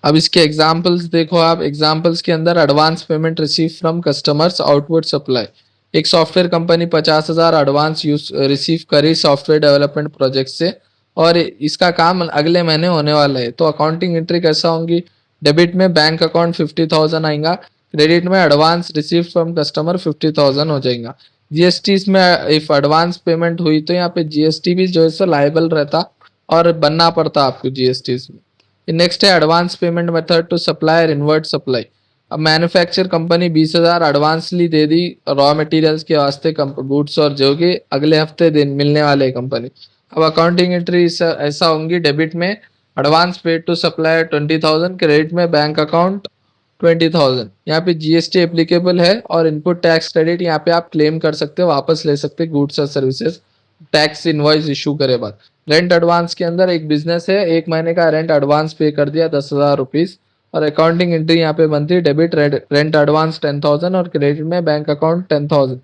Speaker 1: अब इसके एग्जांपल्स देखो आप, एग्जांपल्स के अंदर advance payment receive from customers, outward supply. एक सॉफ्टवेयर कंपनी 50,000 एडवांस यूज रिसीव करी सॉफ्टवेयर डेवलपमेंट प्रोजेक्ट से और इसका काम अगले महीने होने वाला है, तो अकाउंटिंग एंट्री कैसा होंगी, डेबिट में बैंक अकाउंट 50,000 आएगा, क्रेडिट में एडवांस रिसीव फ्रॉम कस्टमर 50,000 हो जाएगा। जीएसटी इसमें इफ एडवांस पेमेंट हुई तो यहाँ पे जीएसटी भी जो है सो लायबल रहता और बनना पड़ता आपको जीएसटी इसमें। नेक्स्ट है advance payment method to supplier invert supply. अब मैन्युफैक्चर कंपनी 20,000 एडवांसली दे दी रॉ मटेरियल्स के वास्ते गुड्स और जो कि अगले हफ्ते दिन मिलने वाले कंपनी। अब अकाउंटिंग एंट्री ऐसा होंगी, डेबिट में advance paid to supplier 20,000, credit में बैंक अकाउंट 20,000। यहाँ पे जीएसटी एप्लीकेबल है और इनपुट टैक्स क्रेडिट यहाँ पे आप क्लेम कर सकते हो, वापस ले सकते गुड्स और सर्विसेज टैक्स इनवॉइस इशू करे बाद। रेंट एडवांस के अंदर एक बिजनेस है, एक महीने का रेंट एडवांस पे कर दिया 10,000 रुपीज और अकाउंटिंग एंट्री यहाँ पे बनती है, डेबिट रेंट एडवांस 10,000 और क्रेडिट में बैंक अकाउंट 10,000।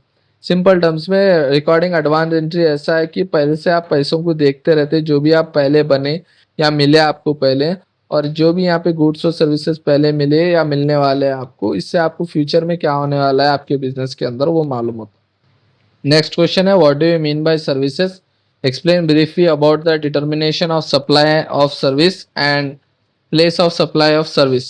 Speaker 1: सिंपल टर्म्स में रिकॉर्डिंग एडवांस एंट्री ऐसा है कि पहले से आप पैसों को देखते रहते, जो भी आप पहले बने या मिले आपको पहले, और जो भी यहाँ पे गुड्स और सर्विसेज पहले मिले या मिलने वाले हैं आपको, इससे आपको फ्यूचर में क्या होने वाला है आपके बिजनेस के अंदर वो मालूम होता है। नेक्स्ट क्वेश्चन है what do you mean by services, explain briefly about the determination of supply of service and place of supply of service.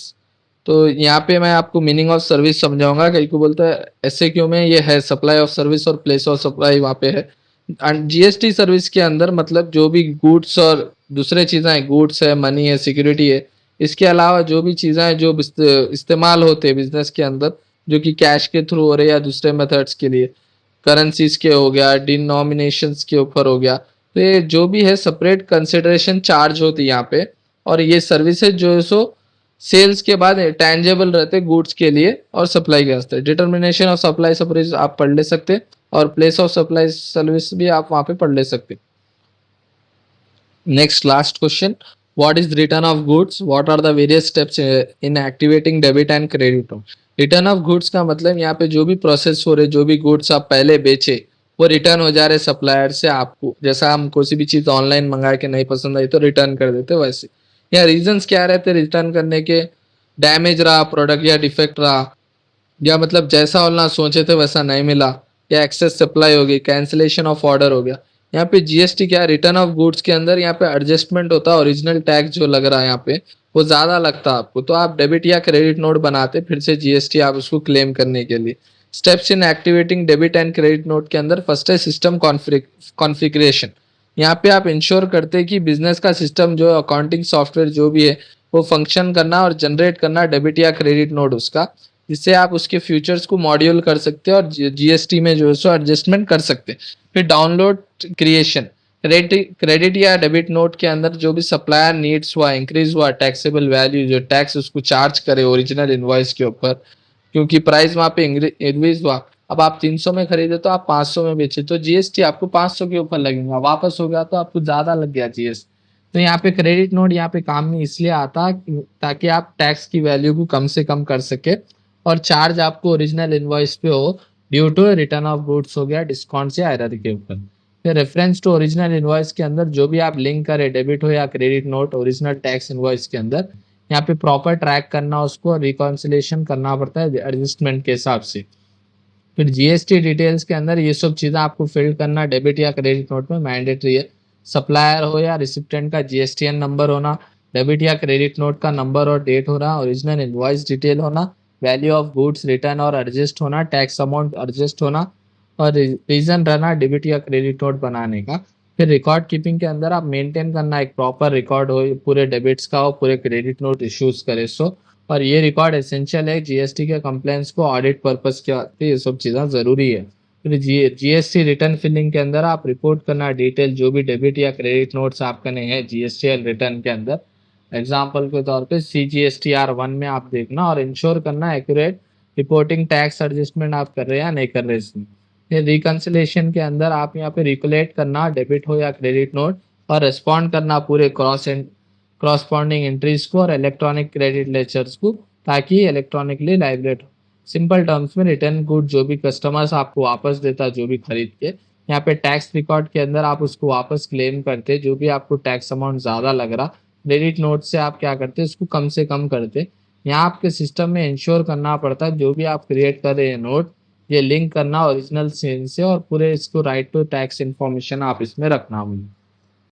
Speaker 1: तो यहाँ पे मैं आपको मीनिंग ऑफ सर्विस समझाऊंगा, कई को बोलता है ऐसे क्यों में ये है सप्लाई ऑफ सर्विस और प्लेस ऑफ सप्लाई वहाँ पे है। जीएसटी सर्विस के अंदर मतलब जो भी गुड्स और दूसरे चीज़ें हैं, गुड्स है, मनी है, सिक्योरिटी है, इसके अलावा जो भी चीज़ें हैं जो इस्तेमाल होते हैं बिजनेस के अंदर, जो कि कैश के थ्रू हो रहे या दूसरे मेथड्स के लिए, करेंसीज के हो गया, डिनोमिनेशंस के ऊपर हो गया, तो ये जो भी है सेपरेट कंसिडरेशन चार्ज होती है यहाँ पे। और ये सर्विसेज जो है सो सेल्स के बाद टेंजेबल रहते गुड्स के लिए और सप्लाई के वास्ते। डिटर्मिनेशन ऑफ सप्लाई सर्विस आप पढ़ ले सकते और प्लेस ऑफ सप्लाई सर्विस भी आप वहाँ पे पढ़ ले सकते। Next last question, what is return of goods, what are the various steps in activating debit and credit. Return of goods का मतलब यहाँ पे जो भी प्रोसेस हो रहे, जो भी गुड्स आप पहले बेचे वो रिटर्न हो जा रहे सप्लायर से आपको, जैसा हम कोई भी चीज़ ऑनलाइन मंगा के नहीं पसंद आई तो रिटर्न कर देते वैसे। या रीजंस क्या रहते रिटर्न करने के, डैमेज रहा प्रोडक्ट या डिफेक्ट रहा, या मतलब जैसा होना सोचे थे वैसा नहीं मिला, या एक्सेस सप्लाई हो गई, कैंसिलेशन ऑफ ऑर्डर हो गया। यहाँ पे जीएसटी क्या है, रिटर्न ऑफ गुड्स के अंदर यहाँ पे एडजस्टमेंट होता है, ओरिजिनल टैक्स जो लग रहा है यहाँ पे वो ज़्यादा लगता है आपको, तो आप डेबिट या क्रेडिट नोट बनाते फिर से जीएसटी आप उसको क्लेम करने के लिए। Steps in activating debit and credit note के अंदर फर्स्ट है सिस्टम कॉन्फ़िगरेशन। यहाँ पे आप इंश्योर करते हैं कि बिजनेस का सिस्टम जो अकाउंटिंग सॉफ्टवेयर जो भी है वो फंक्शन करना और जनरेट करना डेबिट या क्रेडिट नोट उसका, जिससे आप उसके फ्यूचर्स को मॉड्यूल कर सकते हैं और जीएसटी में जो है सो एडजस्टमेंट कर सकते हैं। फिर डाउनलोड क्रिएशन, क्रेडिट या डेबिट नोट के अंदर जो भी सप्लायर नीड्स हुआ, इंक्रीज हुआ टैक्सेबल वैल्यू, जो टैक्स उसको चार्ज करे ओरिजिनल इनवॉइस के ऊपर, क्योंकि प्राइस वहाँ पे इंक्रीज हुआ, अब आप 300 में खरीदे तो आप 500 में बेचे तो जीएसटी आपको 500 के ऊपर लगेगा, वापस हो गया तो आपको ज़्यादा लग गया जीएसटी। तो यहाँ पे क्रेडिट नोट यहाँ पे काम में इसलिए आता ताकि आप टैक्स की वैल्यू को कम से कम कर सके और चार्ज आपको ओरिजिनल इनवॉइस पे हो due to return of goods हो गया, डिस्काउंट या एरर के ऊपर। फिर रेफरेंस टू ओरिजिनल इनवॉइस के अंदर जो भी आप लिंक करें डेबिट हो या credit note original tax invoice के अंदर, यहाँ पे प्रॉपर ट्रैक करना, उसको रिकॉन्सिलेशन करना पड़ता है एडजस्टमेंट के हिसाब से। फिर जीएसटी डिटेल्स के अंदर ये सब चीज़ें आपको फिल करना डेबिट या क्रेडिट नोट में मैंडेटरी है। सप्लायर हो या रिसिप्टेंट का जीएसटीएन नंबर होना, डेबिट या क्रेडिट नोट का नंबर और डेट होना, ओरिजिनल इनवॉइस डिटेल होना, वैल्यू ऑफ गुड्स रिटर्न और एडजस्ट होना, टैक्स अमाउंट एडजस्ट होना और रीजन रहना डेबिट या क्रेडिट नोट बनाने का। फिर रिकॉर्ड कीपिंग के अंदर आप मेंटेन करना एक प्रॉपर रिकॉर्ड हो पूरे डेबिट्स का हो, पूरे क्रेडिट नोट इश्यूज करे सो, और ये रिकॉर्ड एसेंशियल है जीएसटी के कंप्लायंस को ऑडिट पर्पस के वास्ते, ये सब चीज़ें ज़रूरी है। फिर जीएसटी रिटर्न फिलिंग के अंदर आप रिपोर्ट करना डिटेल जो भी डेबिट या क्रेडिट नोट्स आपके नहीं है जीएसटीएल रिटर्न के अंदर। एग्जाम्पल के तौर पे CGSTR 1 में आप देखना और इंश्योर करना एक्यूरेट रिपोर्टिंग टैक्स एडजस्टमेंट आप कर रहे हैं या नहीं कर रहे इसमें। फिर रिकंसिलेशन के अंदर आप यहाँ पे रिकुलेट करना डेबिट हो या क्रेडिट नोट, और रिस्पॉन्ड करना पूरे क्रॉसपॉन्डिंग एंट्रीज को और इलेक्ट्रॉनिक क्रेडिट लेचर्स को, ताकि इलेक्ट्रॉनिकली लाइब्रेट हो। सिंपल टर्म्स में रिटर्न गुड जो भी कस्टमर्स आपको वापस देता जो भी खरीद के, यहाँ पे टैक्स रिकॉर्ड के अंदर आप उसको वापस क्लेम करते, जो भी आपको टैक्स अमाउंट ज़्यादा लग रहा क्रेडिट नोट से आप क्या करते उसको कम से कम करते। यहाँ आपके सिस्टम में इंश्योर करना पड़ता है जो भी आप क्रिएट कर रहे हैं नोट, ये लिंक करना ओरिजिनल सेल से, और पूरे इसको राइट टू टैक्स इन्फॉर्मेशन आप इसमें रखना होगी।